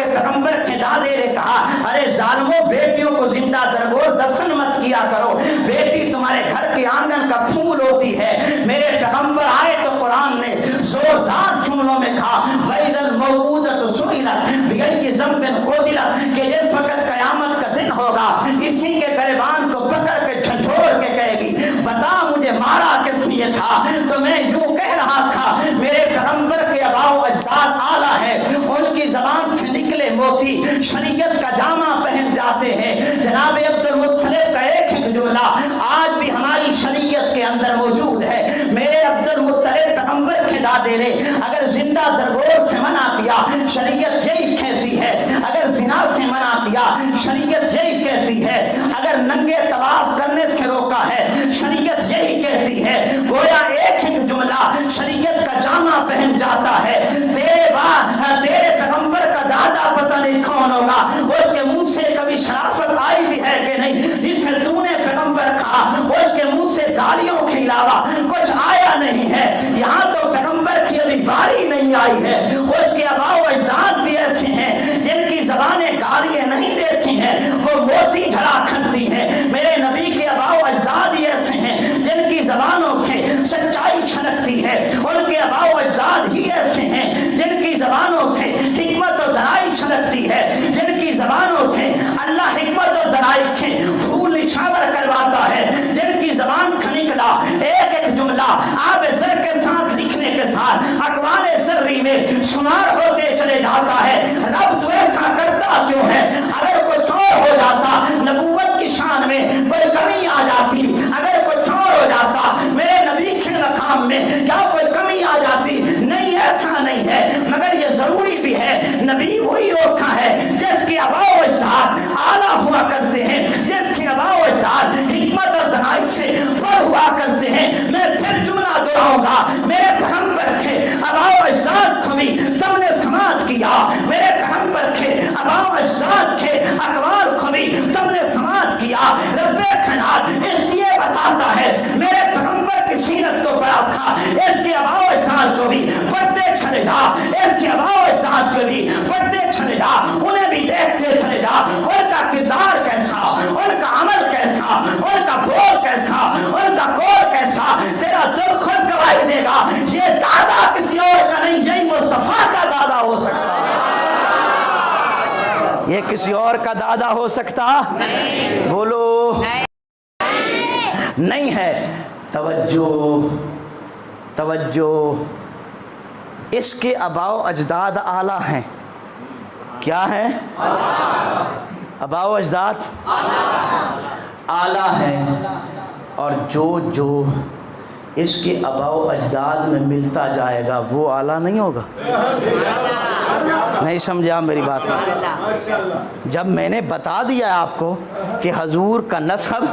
पैगंबर के दादे ने कहा अरे ज़ालिमों बेटियों को जिंदा दरगोर दफन मत किया करो, बेटी तुम्हारे घर के आंगन का फूल होती है। मेरे पैगंबर आए तो कुरान ने जोरदार जुमलों में कहा वैदल मौऊदत सुइलत बिगैरि ज़ंबिन क़ुतिलत, कि जिस वक्त क़यामत का दिन होगा इसी के ग़रीबान को पकड़ के झंझोड़ के कहेगी बता मुझे मारा किस लिए था। तो मैं यूं कह रहा था मेरे पैगंबर के अबाओ अजदाद आला है, उनकी ज़बान से निकले मोती शरीयत का जामा पहन जाते हैं। जनाब अब्दुल मुत्तलिब का एक دے رہے. اگر زندہ درگور سے منع کیا شریعت یہی کہتی ہے, اگر زنا سے منع کیا شریعت یہی کہتی ہے, اگر ننگے طواف کرنے سے روکا ہے شریعت یہی کہتی ہے. گویا ایک ایک جملہ شریعت کا جامع پہن جاتا ہے. تیرے پیغمبر کا دادا پتہ نہیں کون ہوگا, اس کے منہ سے کبھی شرافت آئی بھی ہے کہ نہیں, جس میں تو نے پیغمبر کہا اس کے منہ سے گالیوں کے علاوہ کچھ آیا نہیں ہے. یہاں تو پیغمبر کی ابھی باری نہیں آئی ہے, اس کے آباء و اجداد بھی ایسے ہیں جن کی زبانیں گالیاں نہیں دیتی ہیں, وہ موتی جھڑا کھنتی ہیں. میرے نبی کے آباء و اجداد ہی ایسے ہیں جن کی زبانوں سے سچائی چھلکتی ہے, ان کے آباء و اجداد ہی ایسے ہیں جن کی زبانوں سے حکمت و درائی چھلکتی ہے, جن کی زبانوں سے اللہ حکمت و درائی سے پھول نچھاور کرواتا ہے, جن کی زبان کا نکلا ایک ایک جملہ آب زر کے ساتھ لکھنے کے ساتھ اقوال سری میں شمار ہوتے چلے جاتا ہے. رب تو ایسا کرتا کیوں ہے؟ اگر کچھ اور ہو جاتا نبوت کی شان میں کوئی کمی آ جاتی, اگر کچھ اور ہو جاتا میرے نبی کے مقام میں کیا کوئی کمی آ جاتی؟ نہیں, ایسا نہیں ہے. مگر یہ ضروری بھی ہے, نبی وہی ہوتا ہے جس کے آباء و اجداد اعلیٰ ہوا کرتے ہیں, جس کے آباء و اجداد حکمت اور دانائی سے پر ہوا کرتے ہیں. میں پھر جملہ دہراؤں گا, میرے پیغمبر کے آباء و اجداد کو بھی تم نے سماعت کیا, میرے پیغمبر کے آباء و اجداد کے اقوال کو بھی تم نے سماعت کیا. رب کائنات اس لیے بتاتا ہے میرے پیغمبر کی سیرت کو پڑھا تھا, اس کے آباء و اجداد کو بھی پڑھتے چلے جا, اس کے آباء و اجداد کو بھی پڑھتے چلے جا, انہیں بھی دیکھتے چلے جا, ان کا کردار کیسا, ان کا عمل کیسا, ان کا بول کیسا, ان کا قول کیسا, تیرا دل خود گواہی دے گا. یہ دادا کسی اور کا نہیں, یہی مصطفیٰ کا دادا ہو سکتا, یہ کسی اور کا دادا ہو سکتا بولو نہیں ہے. توجہ, اس کے آباء و اجداد اعلیٰ ہیں. کیا ہیں؟ آباء و اجداد اعلیٰ ہیں, اور جو اس کے آباء و اجداد میں ملتا جائے گا وہ اعلیٰ نہیں ہوگا. نہیں سمجھا میری بات کو؟ جب میں نے بتا دیا آپ کو کہ حضور کا نسب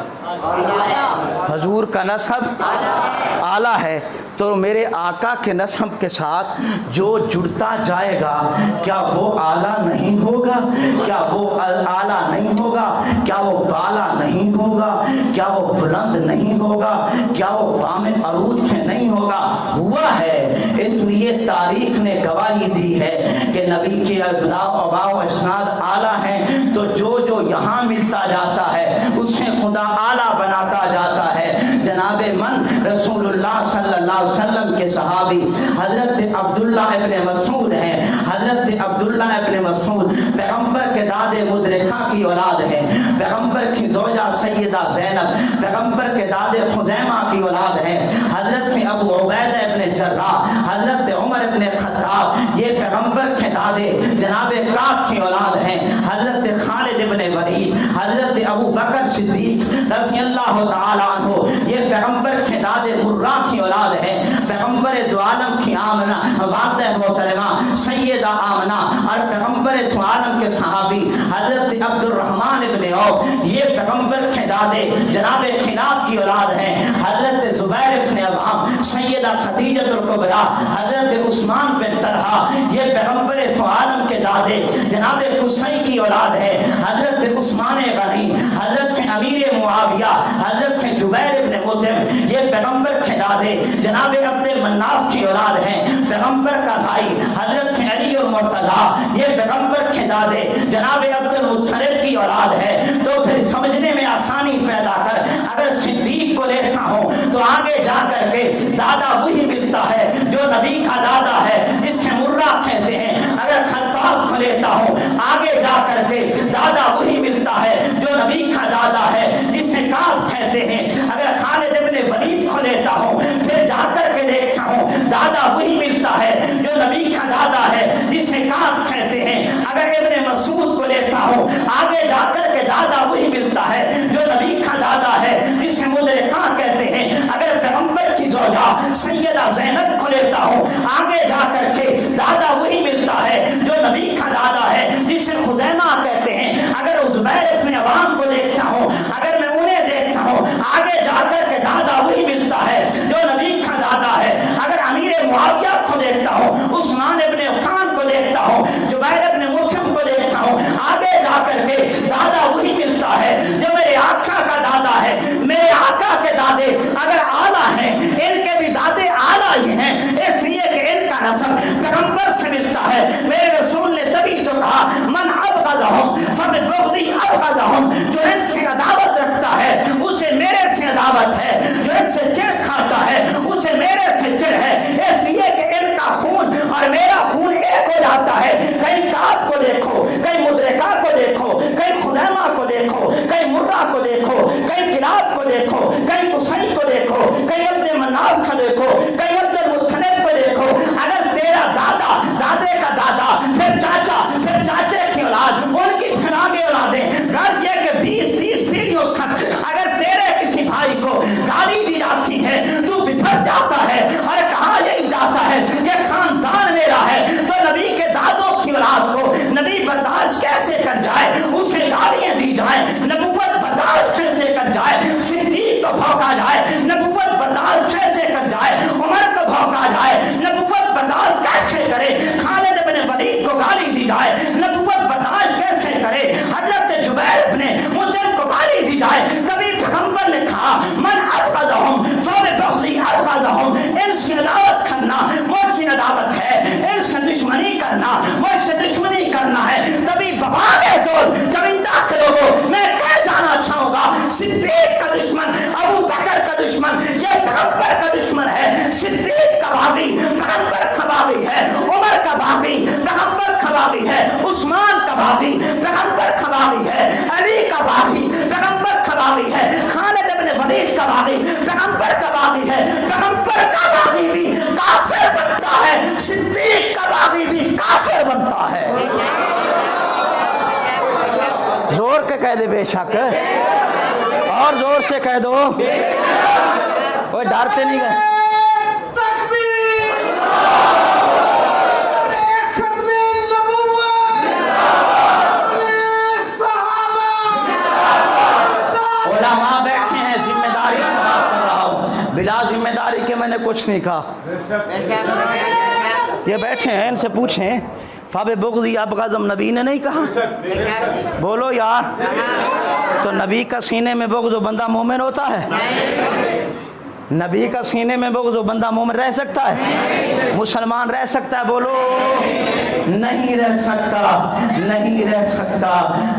اعلیٰ ہے, تو میرے آقا کے نسب کے ساتھ جو جڑتا جائے گا کیا وہ اعلیٰ نہیں ہوگا؟ کیا وہ اعلیٰ نہیں ہوگا؟ کیا وہ بالا نہیں ہوگا؟ کیا وہ بلند نہیں ہوگا؟ کیا وہ بام عروج میں نہیں ہوگا؟ ہوا ہے. اس لیے تاریخ نے گواہی دی ہے کہ نبی کے آباء و اجداد اعلیٰ ہیں, تو جو یہاں ملتا جاتا ہے اس سے خدا اعلیٰ بناتا جاتا ہے. جناب من رسول اللہ صلی اللہ علیہ وسلم کے صحابی حضرت عبداللہ ابن مسعود ہیں. حضرت عبداللہ ابن مسعود پیغمبر کے داد مدرکہ کی اولاد ہیں, پیغمبر کی زوجہ سیدہ زینب پیغمبر کے داد خزیمہ کی اولاد ہیں. حضرت ابو عبیدہ ابن جراح, حضرت عمر ابن خطاب یہ پیغمبر کے دادے جناب کعب کی اولاد ہیں. حضرت خالد ابن ولید, حضرت ابو بکر صدیق رضی اللہ تعالیٰ عنہ یہ پیغمبر کے داد مرہ کی اولاد ہیں. پیغمبر دو عالم کی آمنہ والدہ محترمہ سیدہ آمنہ اور پیغمبر دو عالم کے صحابی حضرت عبد الرحمن ابن عوف یہ پیغمبر کے دادے جناب کلاب کی اولاد ہیں. حضرت زبیر ابن عوام, سیدہ خدیجہ الکبریٰ, حضرت عثمان بن طلحہ یہ پیغمبر دو عالم کے دادے جناب قصی کی اولاد ہے. حضرت عثمان غنی, حضرت امیر معاویہ, حضرت جبیر ابن مطعم یہ پیغمبر کے دادے جناب عبد المناف کی اولاد ہیں. پیغمبر کا بھائی حضرت علی المرتضیٰ یہ پیغمبر کے دادے جناب عبد المطلب کی اولاد ہے. تو پھر سمجھنے میں آسانی پیدا کر, اگر صدیق کو لیتا ہوں تو آگے جا کر کے دادا وہی ملتا ہے جو نبی کا دادا ہے, اس سے مرہ کہتے ہیں. اگر خطاب کو لیتا ہوں آگے جا کر کے دادا وہی ملتا ہے جو نبی کا دادا ہے, جس سے کعب کہتے ہیں. اگر خالد ابن ولید کو لیتا ہوں پھر جا کر کے دیکھتا ہوں دادا وہی ملتا ہے جو نبی کا دادا ہے, جس سے کعب کہتے ہیں. اگر ابن مسعود کو لیتا ہوں آگے جا کر کے دادا وہی ملتا ہے جو نبی किलाब को देखो, कहीं कुसई को देखो, कहीं अब्द मनाफ को देखो, कहीं अब्दुल मुत्तलिब को देखो। अगर तेरा दादा, दादे का दादा, फिर चाचा, फिर चाचे की औलाद, उनकी फिर आगे औलादें, घर ये कि 20-30 पीढ़ियों तक अगर तेरे किसी भाई को गाली दी जाती है, तू बिफर जाता है और कहा यही जाता है कि खानदान मेरा है, तो नबी के दादों की औलाद को नबी बर्दाश्त कैसे कर जाए, उसे गालियां दी जाए, नबुव्वत बर्दाश्त कैसे कर जाए, सिद्दीक को भौंका जाए, नबुव्वत बर्दाश्त कैसे कर जाए, उमर को भौंका जाए, नबुव्वत बर्दाश्त कैसे करे, खालिद इब्न वलीद को गाली दी जाए, नबुव्वत बर्दाश्त कैसे करे, हजरत जुबैर इब्न मुतइम को गाली दी जाए। कभी पैगंबर ने कहा मन अबग़ज़हुम फ़बिबग़ज़ी अबग़ज़हुम, इनसे अदावत करना मुझसे अदावत है, इनसे दुश्मनी करना मुझसे दुश्मनी करना है। तभी बवाले दौर जमींदा के लोगों मैं कह जाना चाहूंगा, सिद्दीक का दुश्मन अबू बकर का दुश्मन ये पैगंबर का दुश्मन है। सिद्दीक का बागी पैगंबर का बागी है, उमर का बागी पैगंबर का बागी है, उस्मान का बागी पैगंबर का बागी है, अली का बागी पैगंबर का बागी है, खालिद इब्न वलीद का बागी पैगंबर का बागी है। पैगंबर का बागी भी काफिर बनता है, सिद्दीक का बागी भी काफिर बनता है। जोर के कह दे बेशक, और जोर से कह दो, कोई डरते नहीं गए। उलमा बैठे हैं, जिम्मेदारी से बात कर रहा हूँ, बिला जिम्मेदारी के मैंने कुछ नहीं कहा। ये बैठे हैं, इनसे पूछें फ़बिबग़ज़ी अबग़ज़हुम नबी ने नहीं कहा? बोलो यार, तो नबी का सीने में बुग़्ज़ जो बंदा मोमिन होता है? नबी का सीने में बुग़्ज़ जो बंदा मोमिन रह सकता है? मुसलमान रह सकता है? बोलो नहीं रह सकता, नहीं रह सकता,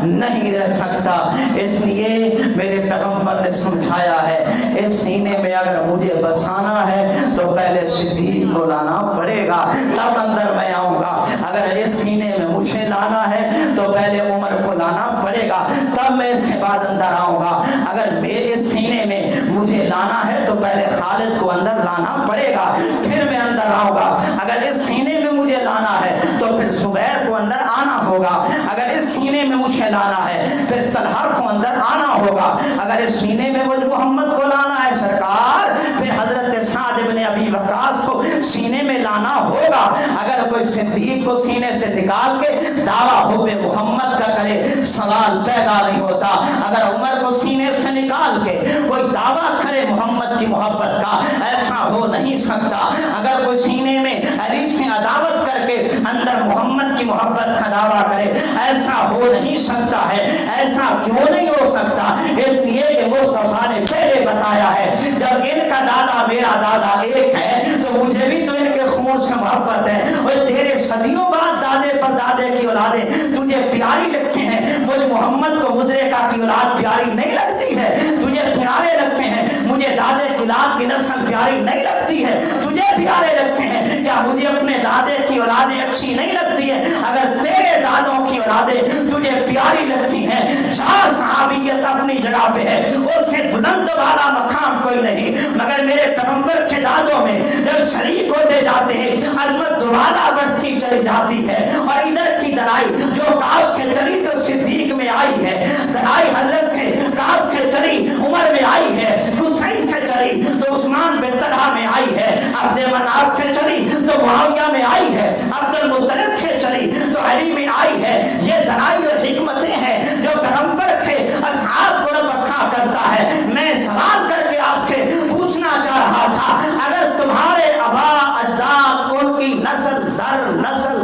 नहीं रह सकता। इसलिए मेरे पैगंबर ने समझाया है, इस सीने में अगर मुझे बसाना है तो पहले सिद्दीक को लाना पड़ेगा, तब अंदर मैं आऊँगा। अगर इस सीने में मुझे लाना है तो पहले उमर को लाना पड़ेगा, तब मैं इसके बाद अंदर आऊँगा। अगर मेरे सीने में मुझे लाना है तो पहले खालिद को अंदर लाना पड़ेगा, फिर मैं अंदर आऊँगा। अगर इस सीने में मुझे लाना है तो फिर ज़ुबैर को अंदर आना होगा। अगर इस सीने में मुझे लाना है फिर तलहा को अंदर आना होगा। अगर इस सीने में मुझे मोहम्मद को लाना है सरकार, फिर हजरत साद इब्न अबी वक़ास को सीने में लाना होगा। अगर कोई सिद्दीक को सीने से निकाल के दावा हुब्बे मोहम्मद का करे, सवाल पैदा नहीं होता। अगर उमर को सीने से निकाल के कोई दावा करे मोहम्मद की मोहब्बत का, ऐसा हो नहीं सकता। अगर कोई सीने में अली से अदावत करके अंदर मोहम्मद की मोहब्बत का दावा करे, ऐसा हो नहीं सकता है। ऐसा क्यों नहीं हो सकता? इसलिए कि मुस्तफा ने पहले बताया है, जब इनका दादा मेरा दादा एक है तो मुझे भी तो इनके खून से मोहब्बत है। और तेरे सदियों बाद दादे पर दादे की औलादें तुझे प्यारी लगती हैं, मुझे मोहम्मद को मुद्रिका की औलाद प्यारी नहीं लगती है। तुझे प्यारे लगते हैं, मुझे दादे किलाब की नस्ल प्यारी नहीं लगती है। तुझे प्यारे लगते हैं, क्या मुझे अपने दादे की औलादें अच्छी नहीं लगती है? अगर तेरे दादों की औलादें तुझे प्यारी लगती हैं, जहाँ सहाबियत अपनी जगह पे है, उससे बुलंद वाला मकाम कोई नहीं। मगर मेरे पैगंबर के दादों में जब शरीक होते जाते हैं, अजमत दुबारा बढ़ती चली जाती है। और इधर की दराई जो काब से चली तो सिद्दीक में आई है, दराई हजरत के काब से चली उमर में आई है, कुसई से चली तो उस्मान बिन तलहा में आई है, अब्दे मनाफ से चली तो मुआविया में आई है, अब्दुल मुत्तलिब से चली तो अली में आई है। ये दराई और हिकमतें हैं जो पैगंबर के असहाब को रखा करता है। मैं सवाल करके आपसे पूछना चाह रहा था, अगर तुम्हारे आबा अजदाद उनकी नस्ल दर नस्ल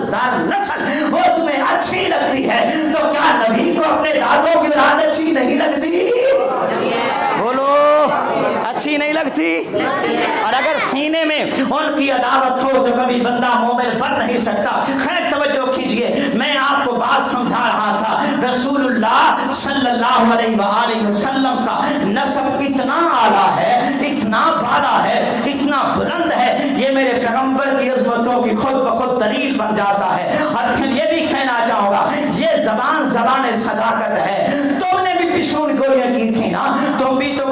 वो तुम्हें अच्छी लगती है, तो क्या नबी को अपने दादों की औलाद अच्छी नहीं लगती? बोलो, अच्छी नहीं लगती? और अगर सीने में उनकी अदावत हो तो कभी बंदा मोमिन बन नहीं सकता। खैर तवज्जो कीजिए, मैं आपको बात समझा रहा था। रसूलुल्लाह सल्लल्लाहु अलैहि वसल्लम का नस्ब इतना आला है, इतना बाला है, इतना बुलंद है, ये मेरे पैगंबर की इज़्ज़तों की खुद ब खुद दलील बन जाता है। और फिर ये भी कहना चाहूँगा, ये ज़बान सदाकत है। तुमने भी पिशून गोलियां की थी ना, तुम भी तो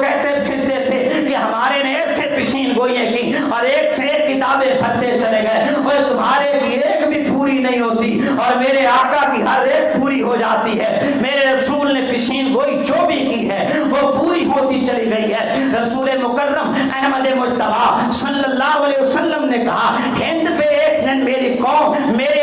और मेरे आका की हर एक पूरी हो जाती है। मेरे रसूल ने पेशीन गोई जो भी की है वो पूरी होती चली गई है। रसूल मुकर्रम अहमद मुज्तबा सल्लल्लाहु अलैहि वसल्लम ने कहा, हिंद पे एक दिन मेरी कौम, मेरे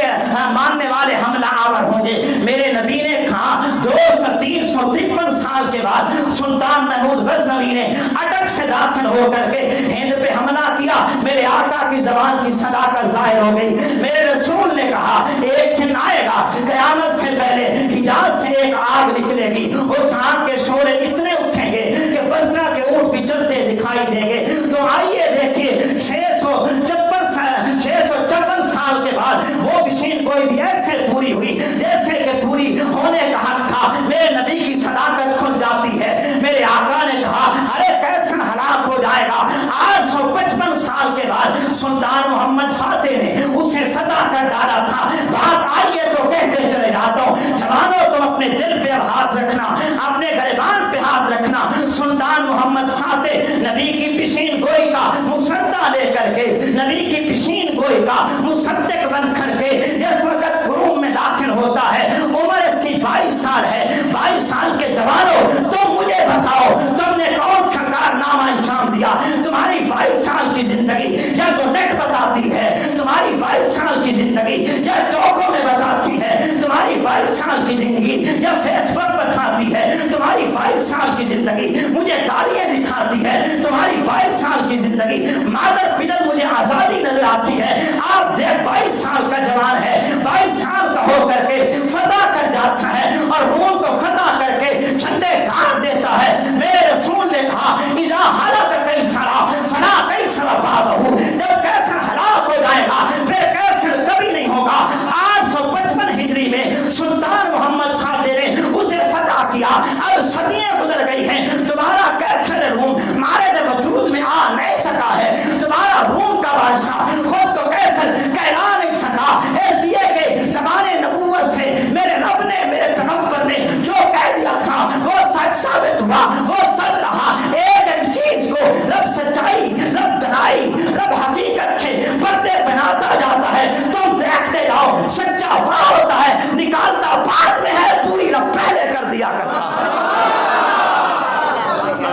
मानने वाले हमला आवर होंगे। मेरे नबी ने कहा 353 साल के बाद सुल्तान महमूद गजनवी ने अटक से दाखिल होकर के हिंद पे हमला किया। मेरे आका की जबान की सदाकत जाहिर हो गई। मेरे रसूल ने कहा एक दिन आएगा क़यामत से पहले हिजाज से एक आग निकलेगी, उस आग के शोले इतने उठेंगे कि बसरा के ऊंट भी चलते दिखाई देंगे। तो आइए देखिए 654 साल के बाद वो मशीन कोई भी ऐसे पूरी हुई जैसे कि पूरी होने का हक था। मेरे नबी की सदाकत खुल जाती है। मेरे आका ने कहा अरे कैसे हलाक हो जाएगा। 855 साल के बाद सुल्तान मोहम्मद फातेह ने उसे फतह कर डाला था। बात आइए तो कहते चले जाता हूँ। जवानों तुम अपने दिल पे हाथ रखना, अपने गरीबान पे हाथ रखना। सुल्तान मोहम्मद फातेह नबी की पेशीन गोई का मुसद्दा लेकर के, नबी की पेशीन गोई का मुसद्दिक बन करके इस वक्त रूम में दाखिल होता है। उम्र इसकी 22 साल है। 22 साल के जवानों तुम मुझे बताओ तुमने कौन सा कारनामा अंजाम दिया। तुम्हारी 22 साल की जिंदगी या तो नेट बताती है, तुम्हारी 22 साल की जिंदगी या चौकों में बताती है, तुम्हारी 22 साल की जिंदगी या फेसबुक बताती है, तुम्हारी 22 साल की जिंदगी मुझे तालियां दिखाती है, तुम्हारी 22 साल की जिंदगी मादर पिता मुझे आजादी नजर आती है। आप देख 22 साल का जवान है, 22 साल का होकर के फतह कर जाता है और रोम को फतह करके झंडे गाड़ देता है। मेरे रसूल ने कहा इज़ा हलाक कई सारा फला कई सारा बाबू, जब कैसर हलाक हो जाएगा फिर कैसर कभी नहीं होगा। 855 हिजरी में सुल्तान मोहम्मद फातेह ने उसे फतह किया। अब सदियां गुजर गई हैं, तुम्हारा कैसर रूम मारे जब वजूद में आ नहीं सका है। तुम्हारा रूम का बादशाह खुद तो कैसर कहला नहीं सका, इसलिए कि ज़माने नबूवत से मेरे रब ने, मेरे पैगंबर ने जो कह दिया था वो सच साबित हुआ, वो सच रहा। एक चीज को रब सच्चाई, रब दनाई, रब हकीकत के पर्दे बनाता जाता है। तुम देखते जाओ सच्चा वह होता है निकालता बाद में है, पूरी रब पहले कर दिया करता है।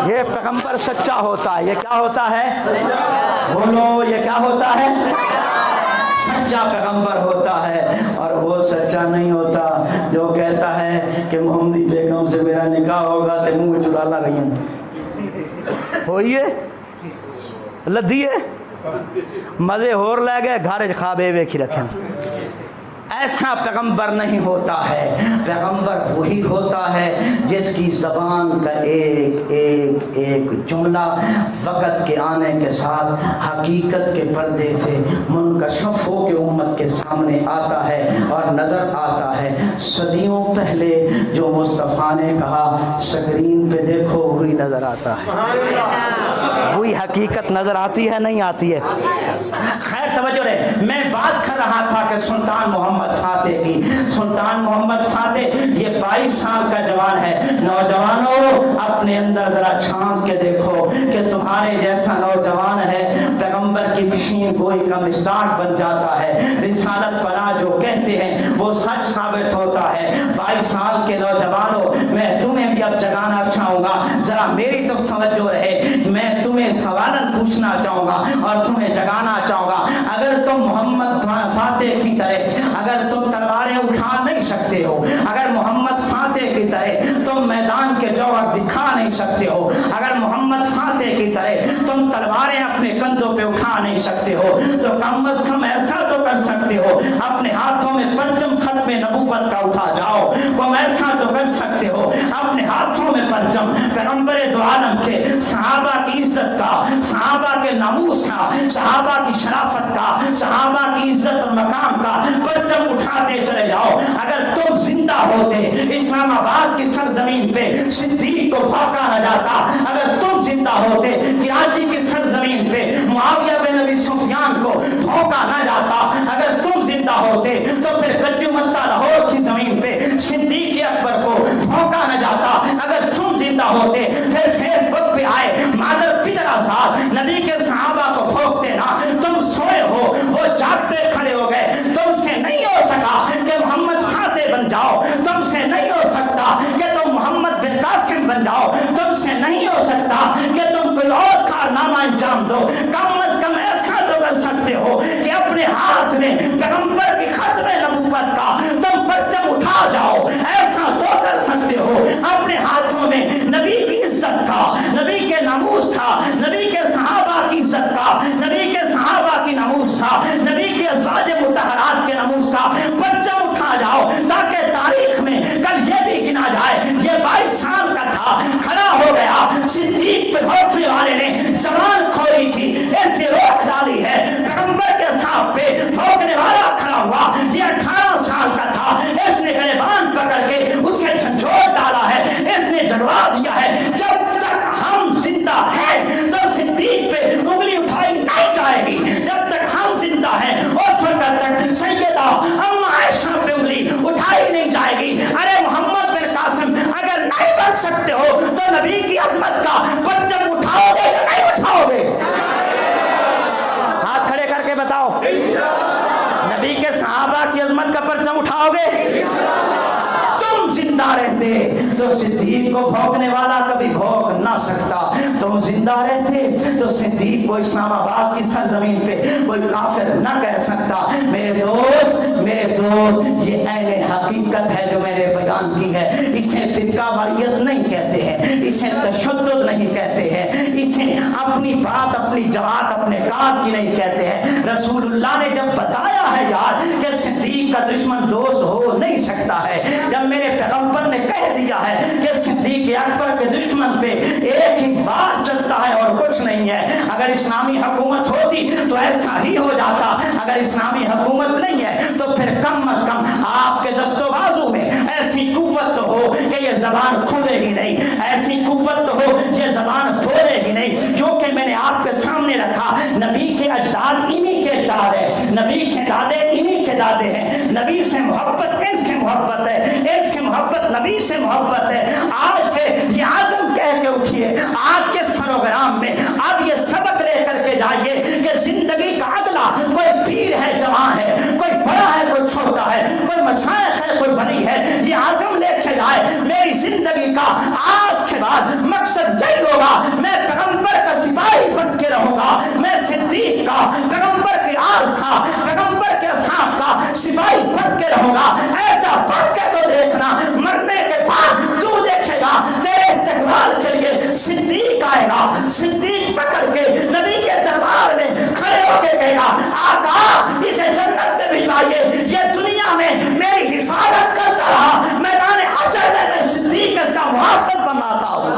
ये पैगंबर सच्चा होता है। ये क्या होता है बोलो, ये क्या होता है? सच्चा पैगंबर होता है। और वो सच्चा नहीं होता जो कहता है कि मोहम्मदी बेगम से मेरा निकाह होगा तो मुंह में चुराला रही होइए लदिए मजे होर ले गए घर खाबे वेखी रखे। ऐसा पैगंबर नहीं होता है। पैगंबर वही होता है जिसकी ज़बान का एक एक एक जुमला वक़्त के आने के साथ हकीकत के पर्दे से मुनकशफ हो के उम्मत के सामने आता है और नज़र आता है। सदियों पहले जो मुस्तफ़ा ने कहा स्क्रीन पे देखो वही नज़र आता है, वही हकीकत नज़र आती है, नहीं आती है। खैर तवज्जो रहे, मैं बात कर रहा था कि सुल्तान मोहम्मद फातेह की। सुल्तान मोहम्मद फातेह ये 22 साल का जवान है। नौजवानों अपने अंदर जरा झांक के देखो कि तुम्हारे जैसा नौजवान है पैगंबर की पेशीन गोई का मिसाल बन जाता है। रिसालत पना जो कहते हैं वो सच साबित होता है। 22 साल के नौजवानों मैं तुम्हें भी अब जगाना चाहूंगा, जरा मेरी तरफ तवज्जो रहे। मैं तुम्हें सवालन पूछना चाहूंगा और तुम्हें जगाना चाहूंगा। अगर तुम मोहम्मद फातेह की तरह अगर तुम तलवारें उठा नहीं सकते हो, अगर मोहम्मद फातेह की तरह तुम मैदान के जौहर दिखा नहीं सकते हो, अगर मोहम्मद फातेह की तरह तुम तलवारें अपने कंधों पे उठा नहीं सकते हो, तो कम अज कम ऐसा तो कर सकते हो अपने हाथों में परचम खत्म नबूवत का उठा जाओ। तुम ऐसा तो कर सकते हो अपने हाथों में परचम पैगंबर दो आलम के, सहाबा की इज्जत का, सहाबा के नमूस का, सहाबा की शराफत का, सहाबा की इज्जत और मकाम का परचम उठाते चले जाओ। अगर तुम जिंदा होते इस्लामाबाद की सरजमीन पे सिद्दीक को फाका न जाता, अगर तुम जिंदा होते कराची की सरजमीन पे मुआविया बिन अबी सुफियान को ठोका न जाता, अगर तुम जिंदा होते तो फिर गज्जुमत्ता लाहौर की जमीन पे सिद्दीक अकबर को ठोका न जाता, अगर तुम जिंदा होते फिर फेसबुक पे आए मादर पिता साथ नबी के सहाबा को ठोकते ना। तुम सोए हो, वो जागते खड़े हो गए। तुमसे नहीं हो सका कि मोहम्मद था, नबी के सहाबा की इज्जत का, नबी के सहाबा की नमूस था, नबी के अज़वाज मुतहरात के नमूस का परचम उठा जाओ, ताकि तारीख में कल ये भी गिना जाए ये 22 साल का था, खड़ा हो गया, सिद्दीक पे भौंकने वाले ने ज़बान खोली थी, इसने रोक डाली है, पैगंबर के साथ पे भौंकने वाला खड़ा हुआ, ये 18 साल का था, इसने गिरबान पकड़ के उसके झंझोर डाला है, इसने जलवा दिया है। जब तक हम जिंदा हैं तो सिद्दीक पे उंगली उठाई नहीं जाएगी, जब तक हम जिंदा हैं उस वक्त तक सैयदा अम्मा आयशा पे उंगली उठाई नहीं जाएगी। अरे मोहम्मद बिन कासिम, अगर नहीं बन सकते हो तो नबी की अजमत का परचम उठाओगे या नहीं उठाओगे? हाथ खड़े करके बताओ, नबी के सहाबा की अजमत का परचम उठाओगे? तुम जिंदा रहते तो सिद्दीक को भौंकने वाला कभी भौंक ना सकता, तुम जिंदा रहते तो सिद्दीक को इस्लामाबाद की सरजमीन पे कोई काफिर ना कह सकता। मेरे दोस्त, ये ऐन हकीकत है जो मैंने बयान की है, इसे फिरका वारियत नहीं कहते हैं, इसे तशद्दुद नहीं कहते हैं, इसे अपनी बात, अपनी जमात, अपने काज की नहीं कहते हैं। रसूलुल्लाह ने जब बताया है यार कि सिद्दीक का दुश्मन दोस्त हो नहीं सकता है, जब मेरे पैगंबर ने कह दिया है कि सिद्दीक अकबर के दुश्मन पे एक ही बार चलता है और कुछ नहीं है, अगर इस्लामी हुकूमत होती तो ऐसा ही हो जाता, अगर इस्लामी हुकूमत नहीं है तो फिर कम अज कम आपके दस्तों बाजू में ऐसी कुव्वत तो हो कि ये जबान खुले ही नहीं, ऐसी कुव्वत तो हो ये जबान बोले ही नहीं, क्योंकि मैंने आपके सामने रखा नबी के अजदाद इन्हीं के अजदाद है, नबी के दादे इन्हीं के दादे हैं, नबी से मोहब्बत इनसे मोहब्बत है, इनसे मोहब्बत नबी से मोहब्बत है। आज से ये आज़म कह के उठिए आज के प्रोग्राम में, अब ये सबक लेकर के जाइए कि जिंदगी का अगला कोई पीर है, जवान है, कोई बड़ा है, कोई छोटा है, कोई मशाइख है, कोई बड़ी है, ये आज़म लेके जाए मेरी जिंदगी का आज के बाद मकसद यही होगा, मैं पैगंबर का सिपाही बन के रहूंगा, मैं सिद्दीक का, पैगंबर के आल का, पैगंबर के असहाब का सिपाही बन के रहूंगा। ऐसा बन के तो देखना, मरने के बाद तू देखेगा तेरे इस्तेकबाल के लिए सिद्दीक आएगा, सिद्दीक पकड़ के नबी के दरबार में खड़े होके कहेगा आका इसे जन्नत में भिजवाइए, ये दुनिया में मेरी हिफाजत करता रहा, मैदान हशर में मैं सिद्दीक इसका मुहाफिज बनाता हूँ।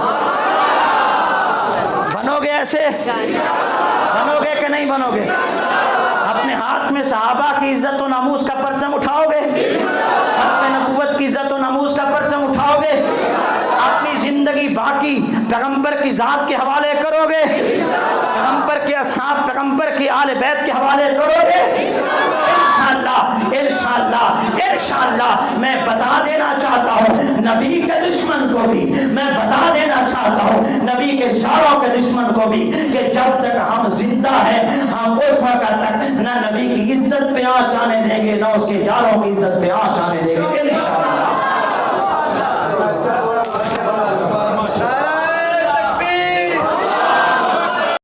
बनोगे ऐसे? बनोगे कि नहीं बनोगे? अपने हाथ में सहाबा की इज्जत और नामूस का परचम उठाओगे? अपने नबूवत की इज्जत और नामूस का परचम उठाओगे? अपनी जिंदगी बाकी पैगंबर की जात के हवाले करोगे? पैगंबर के असहाब, पैगंबर के आले बैत के हवाले करोगे? इंशाअल्लाह, इंशाअल्लाह, इंशाअल्लाह। मैं बता देना चाहता हूँ नबी के दुश्मन को भी, मैं बता देना चाहता हूँ नबी के यारों के दुश्मन को भी कि जब तक हम जिंदा हैं हम उस वक्त तक न नबी की इज्जत पे आँच आने देंगे, न उसके यारों की इज्जत पे आँच आने देंगे इंशाअल्लाह।